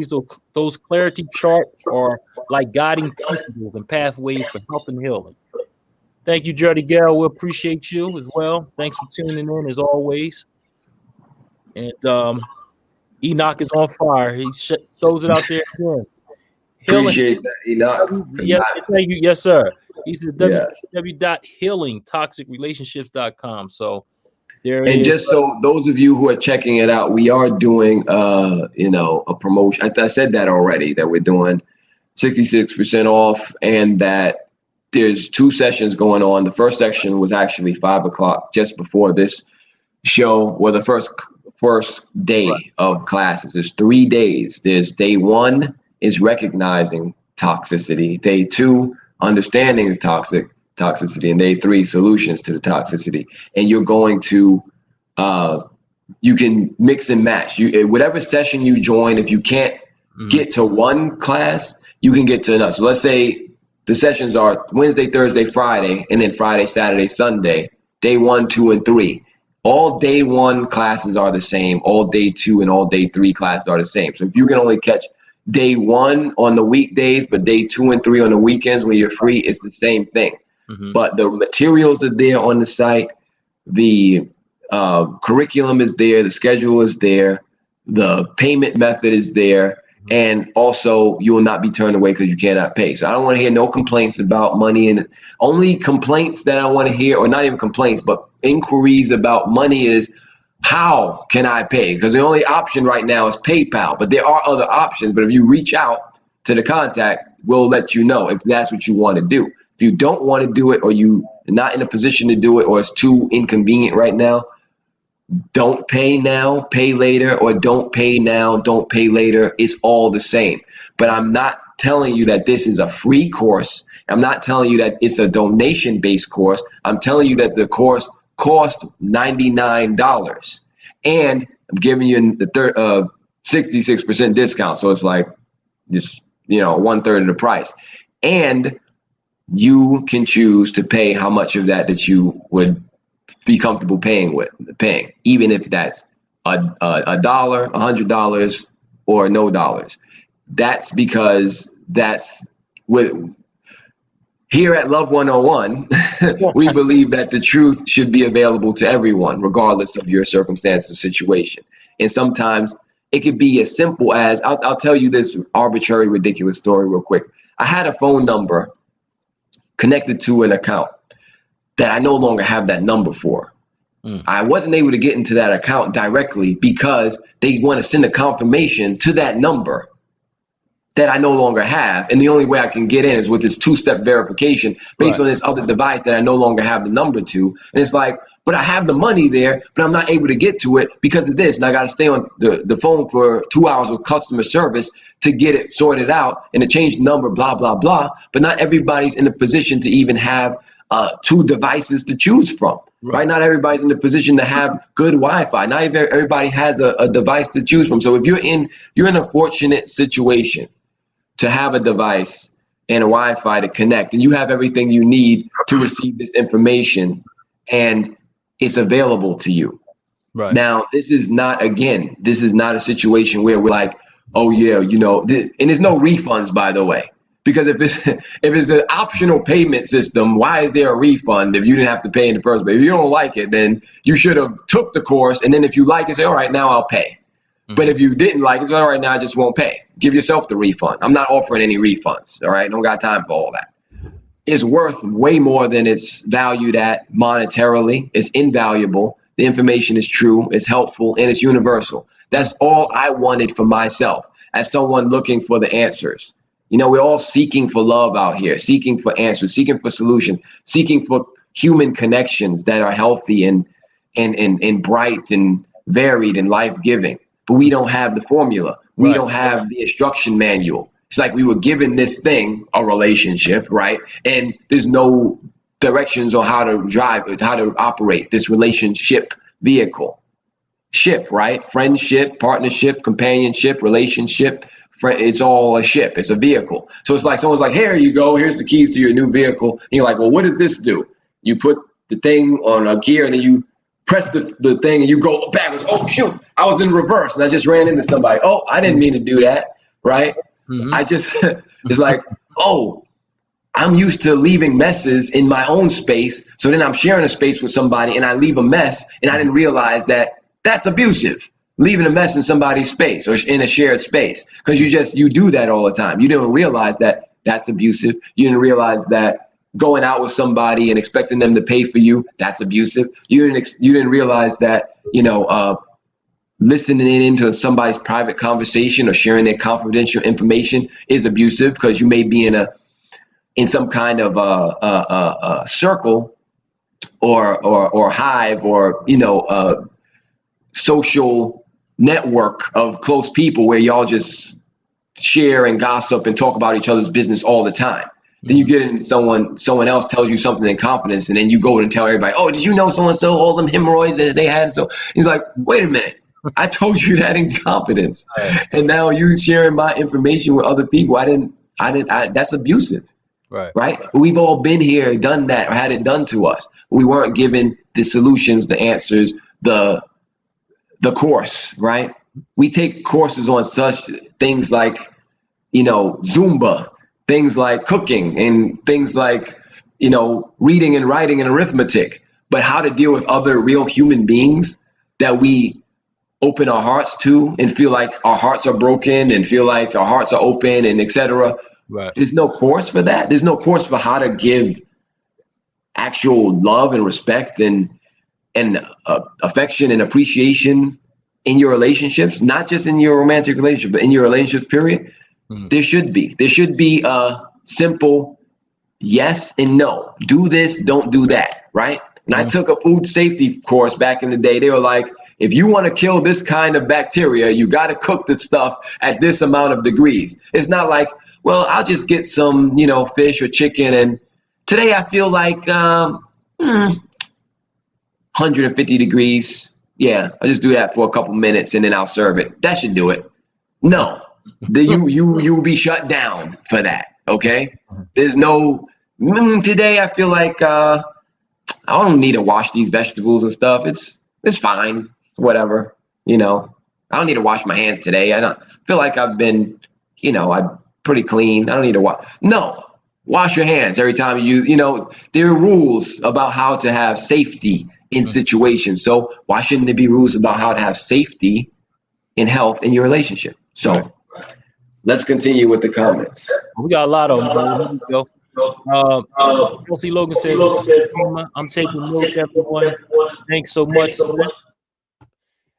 Those clarity charts are like guiding principles and pathways for health and healing. Thank you, Dreddy Gale. We appreciate you as well. Thanks for tuning in as always. And Enoch is on fire. He throws it out there again. Appreciate that, Enoch. Yes, thank you. Yes, sir. He says www.healingtoxicrelationships.com. So there it is. And just so those of you who are checking it out, we are doing a promotion. I said that already, that we're doing 66% off, and that there's 2 sessions going on. The first section was actually 5 o'clock just before this show, or the first day of classes. There's 3 days. There's day 1 is recognizing toxicity. Day 2, understanding the toxicity, and day 3, solutions to the toxicity. And you're going to, you can mix and match. Whatever session you join, if you can't get to one class, you can get to another. So let's say the sessions are Wednesday, Thursday, Friday, and then Friday, Saturday, Sunday, day 1, 2, and 3. All day 1 classes are the same. All day 2 and all day 3 classes are the same. So if you can only catch day 1 on the weekdays, but day 2 and 3 on the weekends when you're free, it's the same thing. But the materials are there on the site. The curriculum is there. The schedule is there. The payment method is there. And also, you will not be turned away because you cannot pay. So I don't want to hear no complaints about money. And only complaints that I want to hear, or not even complaints, but inquiries about money is, how can I pay? Because the only option right now is PayPal. But there are other options. But if you reach out to the contact, we'll let you know if that's what you want to do. If you don't want to do it, or you're not in a position to do it, or it's too inconvenient right now, don't pay now, pay later, or don't pay now, don't pay later. It's all the same. But I'm not telling you that this is a free course. I'm not telling you that it's a donation-based course. I'm telling you that the course cost $99. And I'm giving you the 66% discount. So it's like just, 1/3 of the price. And you can choose to pay how much of that you would be comfortable paying, even if that's $1, $100, or no dollars. That's because that's what here at Love 101, we believe that the truth should be available to everyone, regardless of your circumstance or situation. And sometimes it could be as simple as, I'll tell you this arbitrary, ridiculous story real quick. I had a phone number connected to an account that I no longer have that number for. I wasn't able to get into that account directly because they want to send a confirmation to that number that I no longer have. And the only way I can get in is with this 2-step verification based on this other device that I no longer have the number to. And it's like, but I have the money there, but I'm not able to get to it because of this. And I got to stay on the phone for 2 hours with customer service to get it sorted out and to change the number, blah, blah, blah. But not everybody's in a position to even have 2 devices to choose from, right? Not everybody's in the position to have good Wi-Fi. Not everybody has a device to choose from. So if you're in a fortunate situation to have a device and a Wi-Fi to connect, and you have everything you need to receive this information, and it's available to you. Right. Now, this is not a situation where we're like, oh yeah, and there's no refunds, by the way. Because if it's an optional payment system, why is there a refund if you didn't have to pay in the first place? If you don't like it, then you should have took the course, and then if you like it, say, all right, now I'll pay. But if you didn't like it, say, all right, now I just won't pay. Give yourself the refund. I'm not offering any refunds. All right, don't got time for all that. It's worth way more than it's valued at monetarily. It's invaluable. The information is true, it's helpful, and it's universal. That's all I wanted for myself as someone looking for the answers. You know, we're all seeking for love out here, seeking for answers, seeking for solutions, seeking for human connections that are healthy and bright and varied and life-giving. But we don't have the formula. We don't have the instruction manual. It's like we were given this thing, a relationship, right? And there's no directions on how to drive it, how to operate this relationship vehicle. Ship, right? Friendship, partnership, companionship, relationship. It's all a ship. It's a vehicle. So it's like someone's like, here you go. Here's the keys to your new vehicle. And you're like, well, what does this do? You put the thing on a gear and then you press the thing and you go backwards. Oh, shoot. I was in reverse and I just ran into somebody. Oh, I didn't mean to do that. Right? I just, it's like, oh, I'm used to leaving messes in my own space. So then I'm sharing a space with somebody and I leave a mess and I didn't realize that that's abusive. Leaving a mess in somebody's space or in a shared space, because you do that all the time. You didn't realize that that's abusive. You didn't realize that going out with somebody and expecting them to pay for you, that's abusive. You didn't realize that, listening into somebody's private conversation or sharing their confidential information is abusive, because you may be in some kind of a circle or hive or social network of close people where y'all just share and gossip and talk about each other's business all the time. Then you get into someone else tells you something in confidence, and then you go and tell everybody, oh, did you know so-and-so, all them hemorrhoids that they had? So he's like, wait a minute, I told you that in confidence. And now you sharing my information with other people. That's abusive. Right. We've all been here, done that, or had it done to us. We weren't given the solutions, the answers, the course, right? We take courses on such things like, Zumba, things like cooking, and things like, reading and writing and arithmetic. But how to deal with other real human beings that we open our hearts to and feel like our hearts are broken and feel like our hearts are open and etc. Right. There's no course for that. There's no course for how to give actual love and respect and affection and appreciation in your relationships, not just in your romantic relationship, but in your relationships, period. There should be a simple yes and no. Do this, don't do that, right? And I took a food safety course back in the day. They were like, if you want to kill this kind of bacteria, you got to cook the stuff at this amount of degrees. It's not like, well, I'll just get some, fish or chicken. And today I feel like 150 degrees. Yeah, I'll just do that for a couple minutes and then I'll serve it. That should do it. No, you will be shut down for that. Okay. There's no, today I feel like I don't need to wash these vegetables and stuff. It's fine. Whatever, I don't need to wash my hands today. I don't feel like I've been, I'm pretty clean. I don't need to wash. No, wash your hands every time there are rules about how to have safety in situations. So why shouldn't there be rules about how to have safety and health in your relationship? So let's continue with the comments. We got a lot of them. Here we go. Kelsey Logan said, I'm taking notes, everyone. Thanks so much.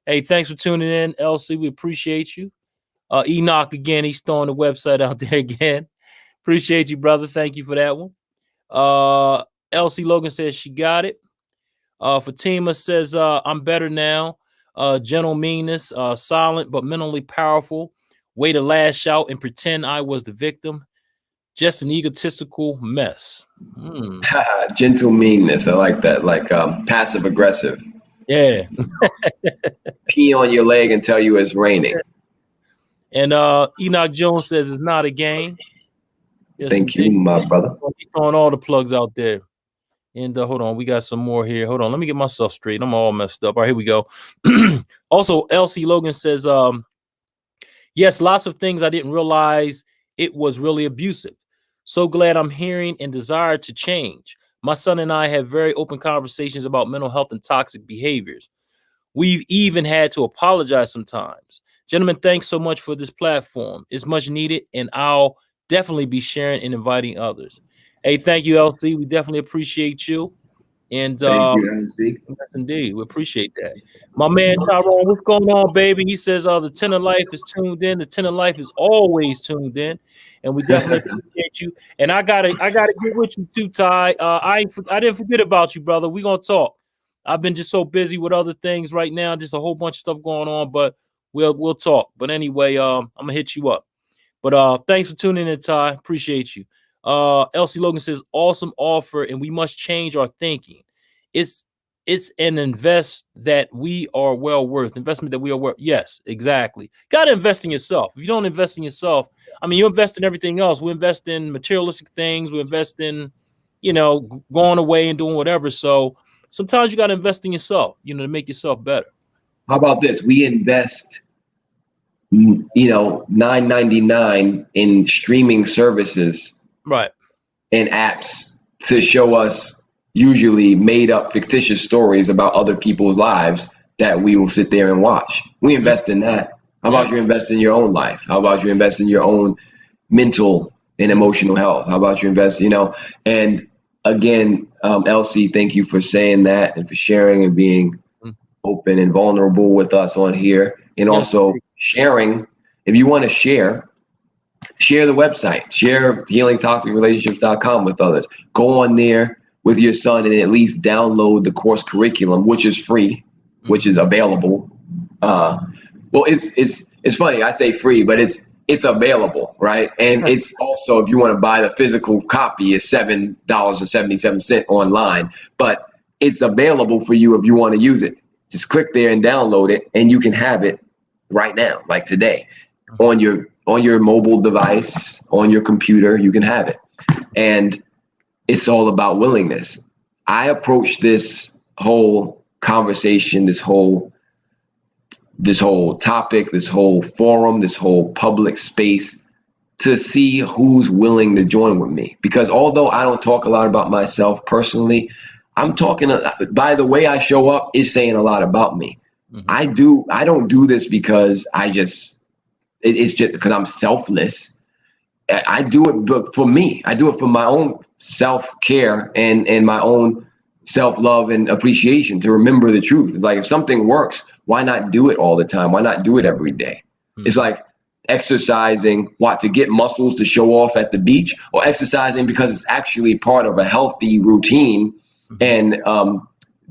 Hey, thanks for tuning in, Elsie. We appreciate you. Enoch, again, he's throwing the website out there again. Appreciate you, brother. Thank you for that one. Elsie Logan says she got it. Fatima says, I'm better now. Gentle meanness, silent but mentally powerful. Way to lash out and pretend I was the victim. Just an egotistical mess. Gentle meanness. I like that. Like passive aggressive. Yeah. Pee on your leg and tell you it's raining. And Enoch Jones says it's not a game. Yes, thank you, my brother. He's throwing all the plugs out there. And hold on, we got some more here. Hold on, let me get myself straight. I'm all messed up. All right, here we go. Also, Elsie Logan says, yes, lots of things I didn't realize it was really abusive. So glad I'm hearing and desire to change. My son and I have very open conversations about mental health and toxic behaviors. We've even had to apologize sometimes. Gentlemen, thanks so much for this platform. It's much needed, and I'll definitely be sharing and inviting others. Hey, thank you, LC. We definitely appreciate you. And Thank you, LC. yes, indeed, we appreciate that. My man Tyrone, what's going on, baby? He says the 10 of life is tuned in. The 10 of life is always tuned in, and we definitely appreciate you. And I gotta get with you too, Ty. I didn't forget about you, brother. We gonna talk. I've been just so busy with other things right now, just a whole bunch of stuff going on, but we'll talk. But anyway, I'm gonna hit you up. But thanks for tuning in, Ty. Appreciate you. Elsie Logan says, awesome offer, and we must change our thinking. It's an investment that we are well worth. Yes, exactly. Got to invest in yourself. If you don't invest in yourself, I mean, you invest in everything else. We invest in materialistic things. We invest in, going away and doing whatever. So sometimes you got to invest in yourself, to make yourself better. How about this? We invest, $9.99 in streaming services, right, and apps to show us usually made up fictitious stories about other people's lives that we will sit there and watch. We invest in that. How about you invest in your own life? How about you invest in your own mental and emotional health? How about you invest, and again, Elsie, thank you for saying that and for sharing and being open and vulnerable with us on here, and also sharing. If you want to share the website, share healingtoxicrelationships.com with others. Go on there with your son and at least download the course curriculum, which is free, which is available. Well, it's funny, I say free, but it's available, right? And it's also, if you want to buy the physical copy, it's $7.77 online, but it's available for you if you want to use it. Just click there and download it, and you can have it right now, like today, on your mobile device, on your computer. You can have it, and it's all about willingness. I approach this whole conversation, this whole topic, this whole forum, this whole public space, to see who's willing to join with me. Because although I don't talk a lot about myself personally, I'm talking, by the way I show up is saying a lot about me. I don't do this because it's just because I'm selfless. I do it for me. I do it for my own self-care and my own self-love and appreciation, to remember the truth. It's like, if something works, why not do it all the time? Why not do it every day? It's like exercising, to get muscles to show off at the beach, or exercising because it's actually part of a healthy routine and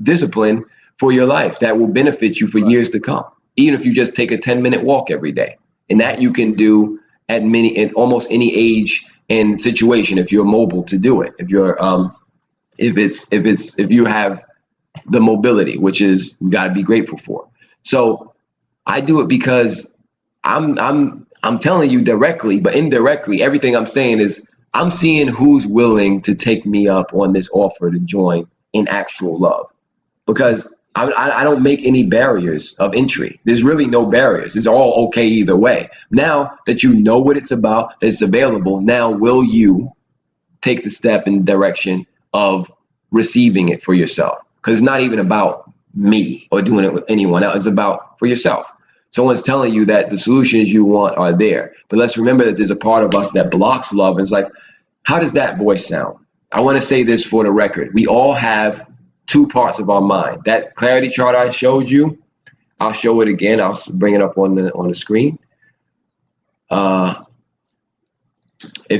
discipline for your life that will benefit you for years to come, even if you just take a 10-minute walk every day. And that you can do at almost any age and situation, if you're mobile to do it. If you're if you have the mobility, which is, we got to be grateful for. So I do it because I'm telling you directly, but indirectly, everything I'm saying is, I'm seeing who's willing to take me up on this offer to join in actual love, because I don't make any barriers of entry. There's really no barriers. It's all okay either way. Now that you know what it's about, that it's available, now will you take the step in the direction of receiving it for yourself? Because it's not even about me or doing it with anyone else. It's about for yourself. Someone's telling you that the solutions you want are there. But let's remember that there's a part of us that blocks love. And it's like, how does that voice sound? I want to say this for the record. We all have two parts of our mind. That clarity chart I showed you, I'll show it again. I'll bring it up on the screen. If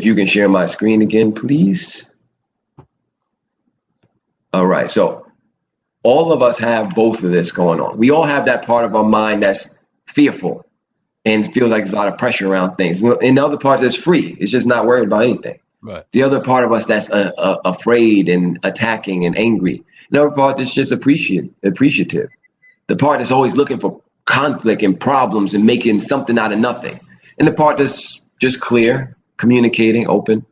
you can share my screen again, please. All right. So all of us have both of this going on. We all have that part of our mind that's fearful and feels like there's a lot of pressure around things. And the other part that's free. It's just not worried about anything. Right. The other part of us that's afraid and attacking and angry. Another part that's just appreciative. The part that's always looking for conflict and problems and making something out of nothing. And the part that's just clear, communicating, open.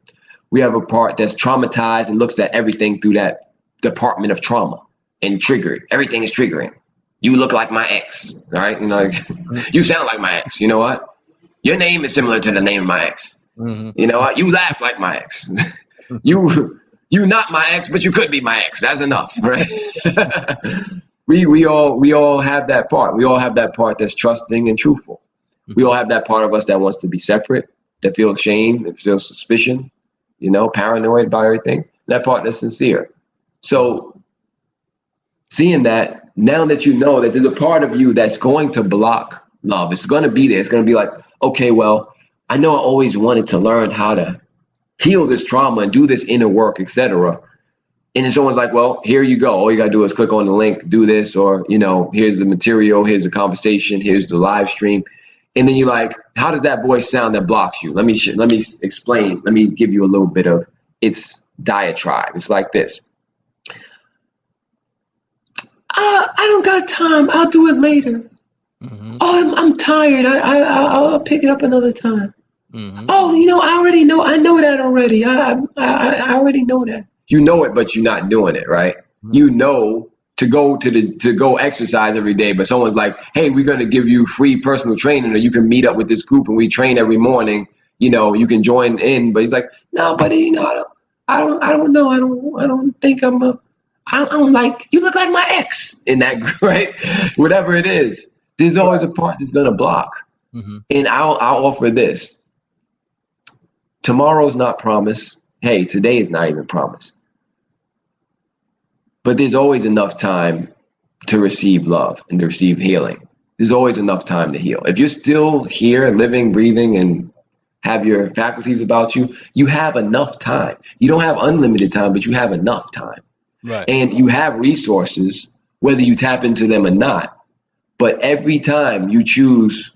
We have a part that's traumatized and looks at everything through that department of trauma and triggered. Everything is triggering. You look like my ex, all right? You sound like my ex. You know what? Your name is similar to the name of my ex. Mhm. You know, you laugh like my ex. You not my ex, but you could be my ex. That's enough, right? we all have that part. We all have that part that's trusting and truthful. We all have that part of us that wants to be separate, that feels shame, that feels suspicion, you know, paranoid about everything. That part that's sincere. So seeing that, now that you know that there's a part of you that's going to block love, it's going to be there. It's going to be like, okay, well, I know I always wanted to learn how to heal this trauma and do this inner work, etc. And then someone's like, well, here you go. All you got to do is click on the link, do this, or, you know, here's the material, here's the conversation, here's the live stream. And then you're like, how does that voice sound that blocks you? Let me explain. Let me give you a little bit of its diatribe. It's like this. I don't got time. I'll do it later. Mhm. Oh, I'm tired. I'll pick it up another time. Mhm. Oh, you know, I already know. I know that already. I already know that. You know it, but you're not doing it, right? You know to go exercise every day, but someone's like, hey, we're gonna give you free personal training, or you can meet up with this group and we train every morning. You know, you can join in. But he's like, no, buddy, you know, I don't know. I don't think I'm like, you look like my ex in that group, right? Whatever it is, there's always a part that's gonna block. Mhm. And I'll offer this. Tomorrow's not promised. Hey, today is not even promised. But there's always enough time to receive love and to receive healing. There's always enough time to heal. If you're still here, living, breathing, and have your faculties about you, you have enough time. You don't have unlimited time, but you have enough time. Right. And you have resources, whether you tap into them or not. But every time you choose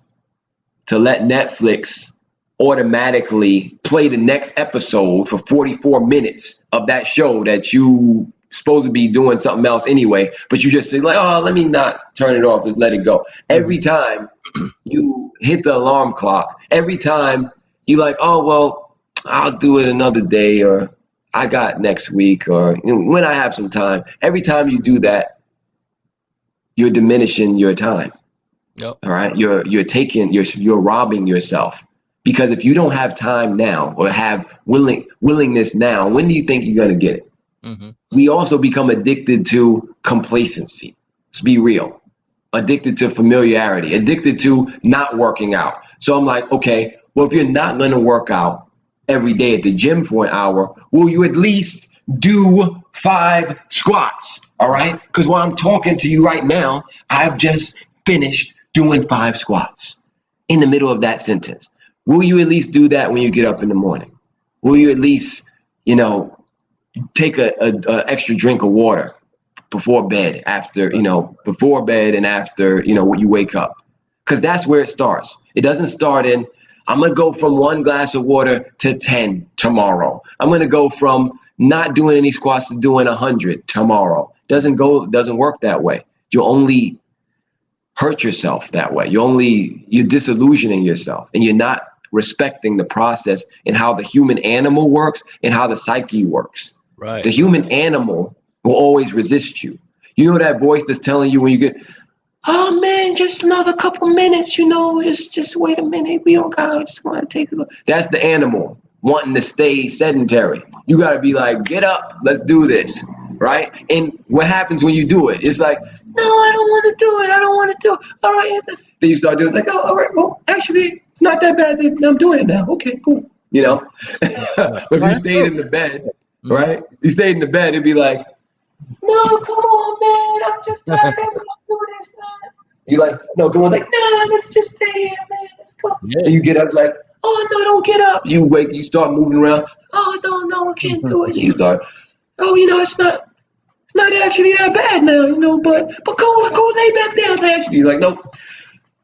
to let Netflix automatically play the next episode for 44 minutes of that show that you supposed to be doing something else anyway, but you just say like, oh, let me not turn it off, just let it go. Every time you hit the alarm clock, every time you like, oh, well, I'll do it another day, or I got next week, or you know, when I have some time, every time you do that, you're diminishing your time. Yep. All right. You're robbing yourself, because if you don't have time now or have willingness now, when do you think you're going to get it? Mm-hmm. We also become addicted to complacency. Let's be real. Addicted to familiarity, addicted to not working out. So I'm like, okay, well, if you're not going to work out every day at the gym for an hour, will you at least do 5 squats? All right. Because while I'm talking to you right now, I've just finished doing 5 squats in the middle of that sentence. Will you at least do that when you get up in the morning? Will you at least, you know, take a extra drink of water before bed, before bed and after, when you wake up? Because that's where it starts. It doesn't start in, I'm going to go from 1 glass of water to 10 tomorrow. I'm going to go from not doing any squats to doing 100 tomorrow. Doesn't work that way. You only hurt yourself that way. You're disillusioning yourself, and you're not respecting the process and how the human animal works and how the psyche works. Right. The human animal will always resist you. You know that voice that's telling you when you get, oh man, just another couple minutes, just wait a minute. We don't got, I just want to take a look. That's the animal wanting to stay sedentary. You got to be like, get up, let's do this, right? And what happens when you do it? It's like, no, I don't want to do it. I don't want to do it. All right. Then you start doing it. It's like, oh, all right. Well, actually, it's not that bad. I'm doing it now. Okay, cool. But if you stayed in the bed, right? You stayed in the bed, it'd be like, no, come on, man. I'm just tired. I want to do this, man. You're like, no, the one's like, no, let's just stay here, man. Let's go. Yeah. And you get up like, oh, no, don't get up. You wake, you start moving around. Oh, no, I can't do it. You start, it's not actually that bad now, but go lay back down. It's actually like, no.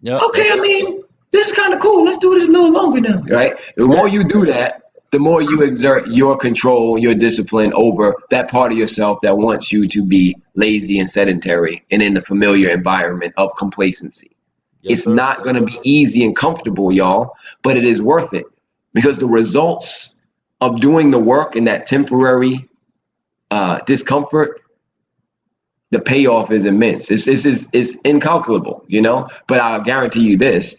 Yep. Okay, I mean, this is kind of cool. Let's do this a little longer now, right? The more you do that, the more you exert your control, your discipline over that part of yourself that wants you to be lazy and sedentary and in the familiar environment of complacency. Yes, it's not going to be easy and comfortable, y'all, but it is worth it, because the results of doing the work in that temporary discomfort, the payoff is immense. It's incalculable, but I'll guarantee you this.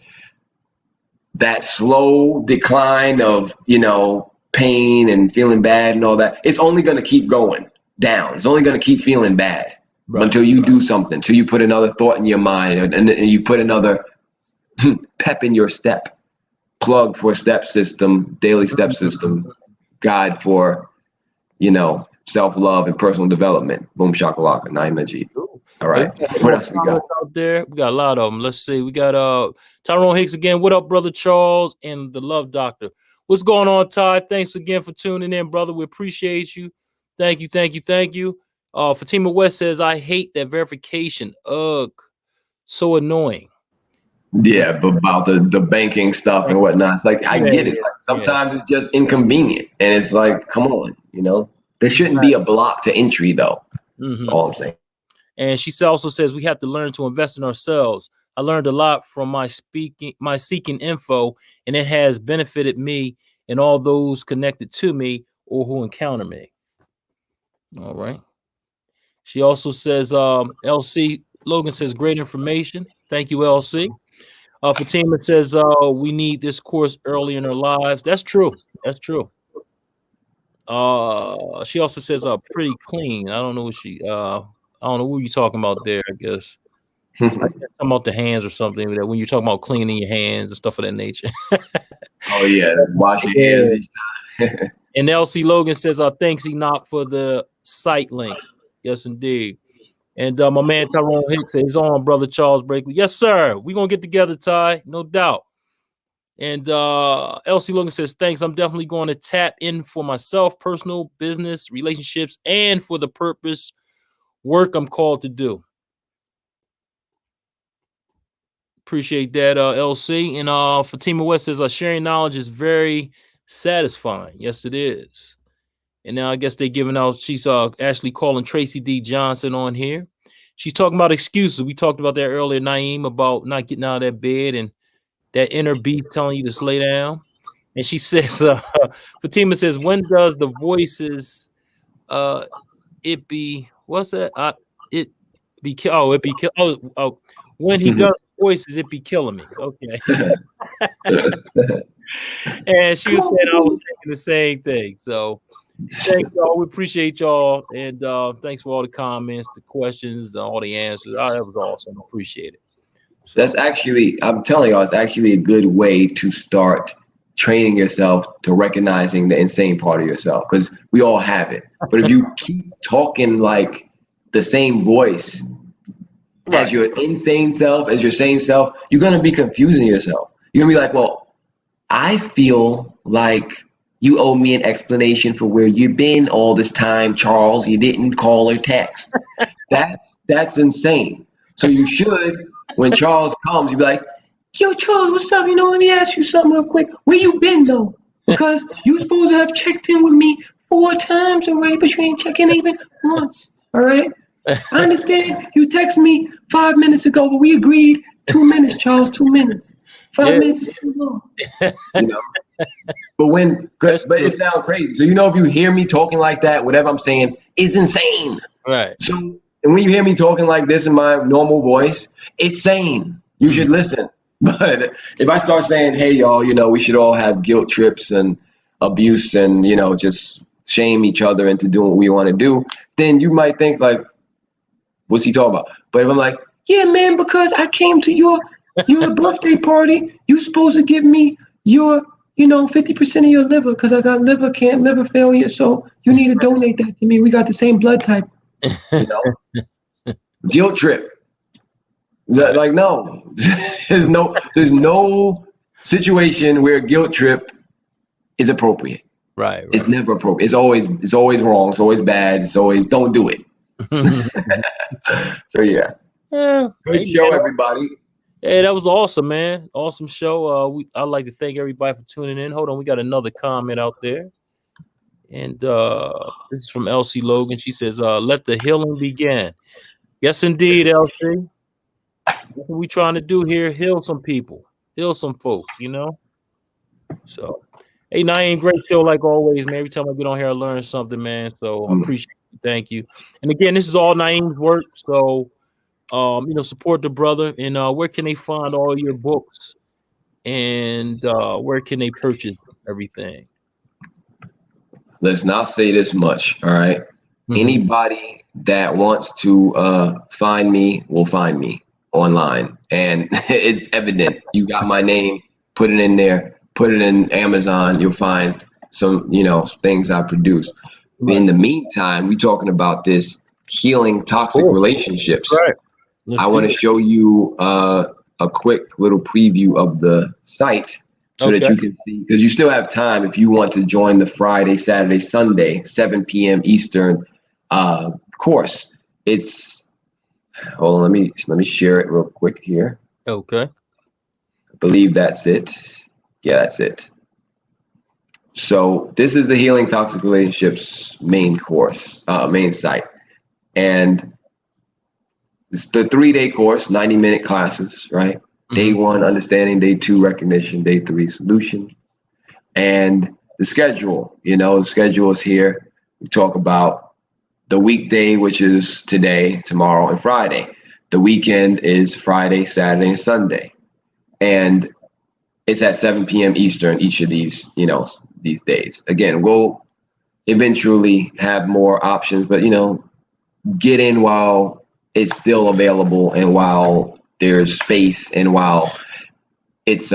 that slow decline of, pain and feeling bad and all that, it's only going to keep going down. It's only going to keep feeling bad until you do something, until you put another thought in your mind and you put another pep in your step, plug for step system, daily step system, guide for, self-love and personal development. Boom shakalaka, Naima G. All right. What else we got out there? We got a lot of them. Let's see. We got Tyrone Hicks again. What up, brother Charles and the Love Doctor? What's going on, Ty? Thanks again for tuning in, brother. We appreciate you. Thank you. Fatima West says, I hate that verification. Ugh, so annoying. Yeah, but about the banking stuff and whatnot. It's like, I get it. Like, sometimes it's just inconvenient. And it's like, come on, there shouldn't be a block to entry, though. That's all I'm saying. And she also says we have to learn to invest in ourselves. I learned a lot from my seeking info, and it has benefited me and all those connected to me or who encounter me. All right. She also says, LC Logan says, great information. Thank you, LC. Fatima says, we need this course early in our lives. That's true. She also says, pretty clean. I don't know what I don't know what you're talking about there, I guess. I guess talking about the hands or something, that when you're talking about cleaning your hands and stuff of that nature. Oh, yeah. Wash your hands each time. And LC Logan says, thanks, Enoch, for the site link. Yes, indeed. And my man Tyrone Hicks is on, brother Charles Brakely. Yes, sir. We're going to get together, Ty. No doubt. And LC Logan says, thanks. I'm definitely going to tap in for myself, personal, business, relationships, and for the purpose work I'm called to do. Appreciate that, LC. And Fatima West says, sharing knowledge is very satisfying. Yes, it is. And now I guess they're giving out, she's actually calling Tracy D. Johnson on here. She's talking about excuses. We talked about that earlier, Naeem, about not getting out of that bed and that inner beast telling you to lay down. And she says, Fatima says, when does the voices, it be, what's that? It be, when he does voices, it be killing me. Okay. And she was saying I was thinking the same thing. So thanks, y'all. We appreciate y'all. And thanks for all the comments, the questions, all the answers. Oh, that was awesome. Appreciate it. So that's actually, I'm telling y'all, it's actually a good way to start training yourself to recognizing the insane part of yourself, because we all have it. But if you keep talking like the same voice as your insane self, as your sane self, you're going to be confusing yourself. You're going to be like, well, I feel like you owe me an explanation for where you've been all this time, Charles. You didn't call or text. That's insane. So you should, when Charles comes, you be like, yo, Charles, what's up? Let me ask you something real quick. Where you been, though? Because you supposed to have checked in with me 4 times already, but you ain't checking even once, all right? I understand you texted me 5 minutes ago, but we agreed 2 minutes, Charles, 2 minutes. 5 minutes is too long. But it sounds crazy. So, if you hear me talking like that, whatever I'm saying is insane. Right. So, and when you hear me talking like this in my normal voice, it's sane. You should listen. But if I start saying, hey, y'all, we should all have guilt trips and abuse and, just shame each other into doing what we want to do, then you might think like, what's he talking about? But if I'm like, yeah, man, because I came to your birthday party, you supposed to give me your, 50% of your liver because I got liver failure. So you need to donate that to me. We got the same blood type. Guilt trip. Like, no, there's no situation where guilt trip is appropriate. Right. It's never appropriate. It's always wrong. It's always bad. It's always don't do it. So yeah. Good show, everybody. Hey, that was awesome, man. Awesome show. I'd like to thank everybody for tuning in. Hold on, we got another comment out there. And this is from LC Logan. She says, let the healing begin. Yes, indeed, LC. What are we trying to do here? Heal some people. Heal some folks, So, hey, Naeem, great show like always, man. Every time I get on here, I learn something, man. So I appreciate you. Thank you. And again, this is all Naeem's work. So, support the brother. And where can they find all your books and where can they purchase everything? Listen, I'll say this much. All right. Anybody that wants to find me will find me online, and it's evident. You got my name, put it in there, put it in Amazon. You'll find some, things I produce. Right. In the meantime, we talking about this healing toxic relationships. Right. I want to show you a quick little preview of the site so that you can see, because you still have time if you want to join the Friday, Saturday, Sunday, 7 p.m. Eastern course. It's, hold on, let me share it real quick here. Okay. I believe that's it. Yeah, that's it. So this is the Healing Toxic Relationships main course, main site. And it's the 3-day course, 90-minute classes, right? Day 1, understanding. Day 2, recognition. Day 3, solution. And the schedule, the schedule is here. We talk about the weekday, which is today, tomorrow, and Friday. The weekend is Friday, Saturday, and Sunday. And it's at 7 p.m. Eastern each of these, these days. Again, we'll eventually have more options, but, get in while it's still available and while there's space and while it's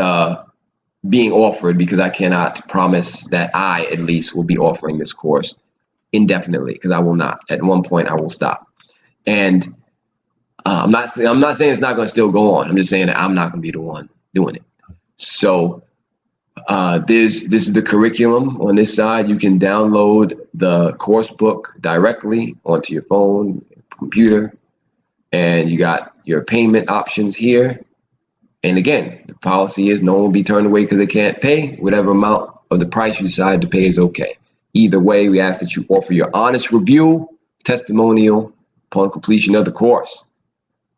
being offered, because I cannot promise that I at least will be offering this course indefinitely, because I will not. At one point I will stop. And I'm not saying it's not going to still go on. I'm just saying that I'm not going to be the one doing it. So this is the curriculum on this side. You can download the course book directly onto your phone, computer, and you got your payment options here. And again, the policy is no one will be turned away because they can't pay. Whatever amount of the price you decide to pay is okay. Either way, we ask that you offer your honest review, testimonial upon completion of the course.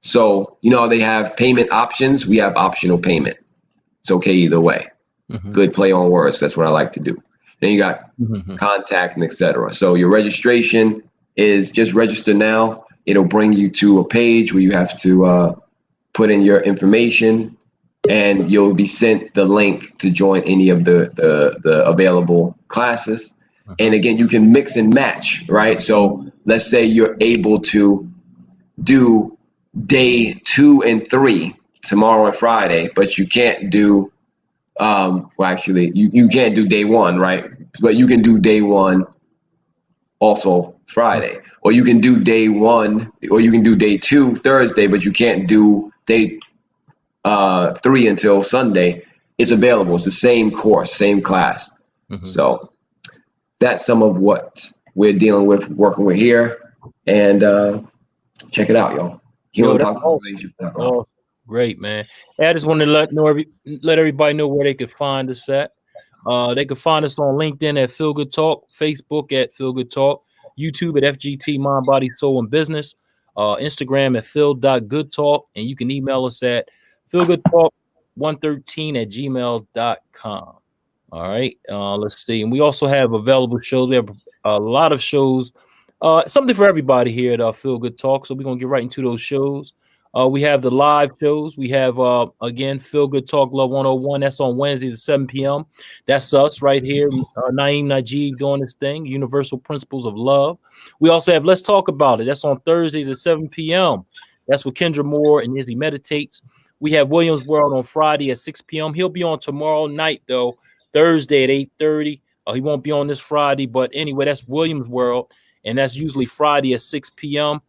So, they have payment options. We have optional payment. It's okay either way. Good play on words. That's what I like to do. Then you got contact and etc. So your registration is just register now. It'll bring you to a page where you have to put in your information, and you'll be sent the link to join any of the available classes. And again, you can mix and match, right? So let's say you're able to do day 2 and 3 tomorrow and Friday, but you can't do you can't do day 1, right? But you can do day 1 also Friday, or you can do day 1, or you can do day 2 Thursday, but you can't do day 3 until Sunday. It's available. It's the same course, same class. So that's some of what we're dealing with, working with here. And check it out, y'all. Awesome. Great, man. Hey, I just want to let everybody know where they could find us at. They can find us on LinkedIn at Feel Good Talk, Facebook at Feel Good Talk, YouTube at FGT Mind, Body, Soul, and Business, Instagram at Phil.goodtalk, and you can email us at feelgoodtalk113@gmail.com. All right. Let's see. And we also have available shows. We have a lot of shows, something for everybody here at Feel Good Talk. So we're going to get right into those shows. We have the live shows. We have, again, Feel Good Talk Love 101. That's on Wednesdays at 7 p.m. That's us right here. Naeem Najib doing this thing, Universal Principles of Love. We also have Let's Talk About It. That's on Thursdays at 7 p.m. That's with Kendra Moore and Izzy Meditates. We have Williams World on Friday at 6 p.m. He'll be on tomorrow night, though, Thursday at 8:30. He won't be on this Friday. But anyway, that's Williams World, and that's usually Friday at 6 p.m.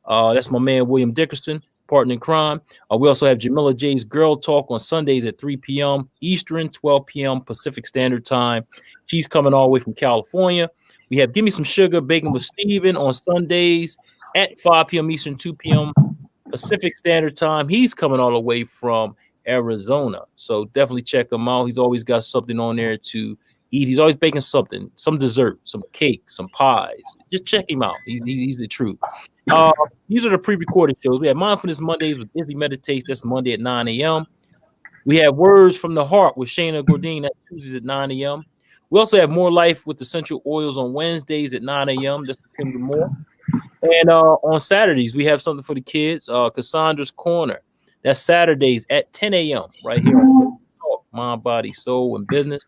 That's my man, William Dickerson, partner in crime. We also have Jamila J's Girl Talk on Sundays at 3 p.m. Eastern, 12 p.m. Pacific Standard Time. She's coming all the way from California. We have Give Me Some Sugar, Bacon with Steven on Sundays at 5 p.m. Eastern, 2 p.m. Pacific Standard Time. He's coming all the way from Arizona. So definitely check him out. He's always got something on there to eat. He's always baking something, some dessert, some cake, some pies. Just check him out. He's the truth. These are the pre-recorded shows. We have Mindfulness Mondays with Izzy Meditates. That's Monday at 9 a.m. We have Words from the Heart with Shayna Gordine. That's Tuesdays at 9 a.m. We also have More Life with Essential Oils on Wednesdays at 9 a.m. That's Kendra Moore. And on Saturdays, we have something for the kids, Cassandra's Corner. That's Saturdays at 10 a.m. right here on mind, body, soul, and business.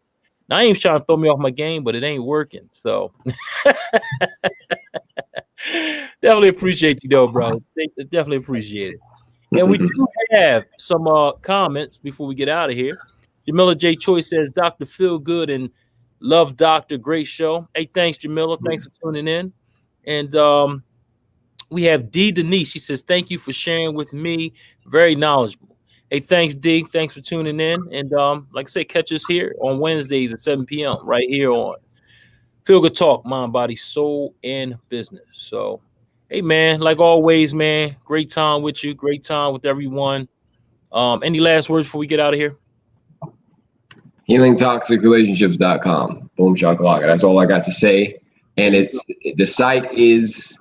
Now, Naeem's trying to throw me off my game, but it ain't working. So definitely appreciate you though, bro. Definitely appreciate it. And we do have some comments before we get out of here. Jamila J. Choice says, Dr. Feel Good and Love Doctor, great show. Hey, thanks, Jamila. Thanks for tuning in. And we have D. Denise. She says, thank you for sharing with me. Very knowledgeable. Hey, thanks, D. Thanks for tuning in. And like I said, catch us here on Wednesdays at 7 p.m. right here on Feel Good Talk, Mind, Body, Soul, and Business. So, hey, man, like always, man, great time with you. Great time with everyone. Any last words before we get out of here? HealingToxicRelationships.com. Boom shakalaka. That's all I got to say. And it's the site is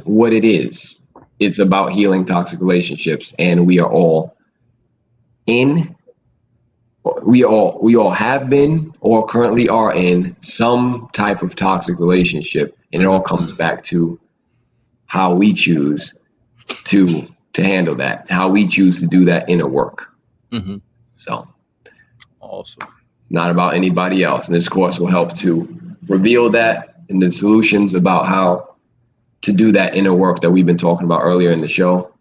what it is. It's about healing toxic relationships, and we all have been or currently are in some type of toxic relationship, and it all comes back to how we choose to handle that, how we choose to do that inner work. Mm-hmm. So awesome. It's not about anybody else, and this course will help to reveal that and the solutions about how to do that inner work that we've been talking about earlier in the show.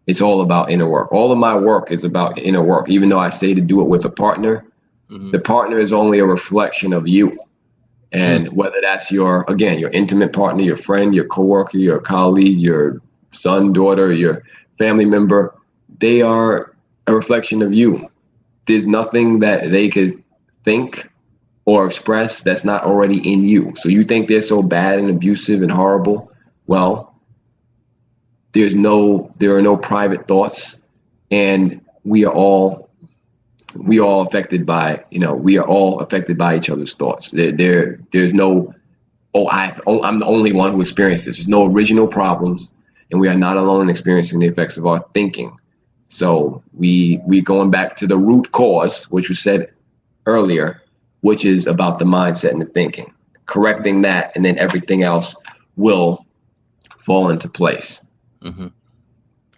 It's all about inner work. All of my work is about inner work. Even though I say to do it with a partner, the partner is only a reflection of you. And whether that's your intimate partner, your friend, your coworker, your colleague, your son, daughter, your family member, they are a reflection of you. There's nothing that they could think or express that's not already in you. So you think they're so bad and abusive and horrible? Well, there are no private thoughts, and we are all affected by each other's thoughts. There's no I'm the only one who experienced this. There's no original problems, and we are not alone in experiencing the effects of our thinking. So we going back to the root cause, which was said earlier, which is about the mindset and the thinking. Correcting that, and then everything else will fall into place. Mm-hmm.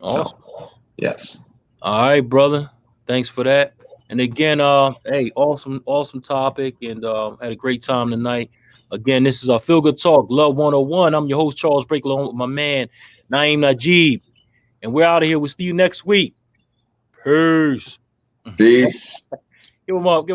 Awesome. So, yes. All right, brother. Thanks for that. And again, hey, awesome topic, and had a great time tonight. Again, this is our Feel Good Talk, Love 101. I'm your host, Charles Break, along with my man, Naeem Najib. And we're out of here. We'll see you next week. Peace. Peace. Give them up.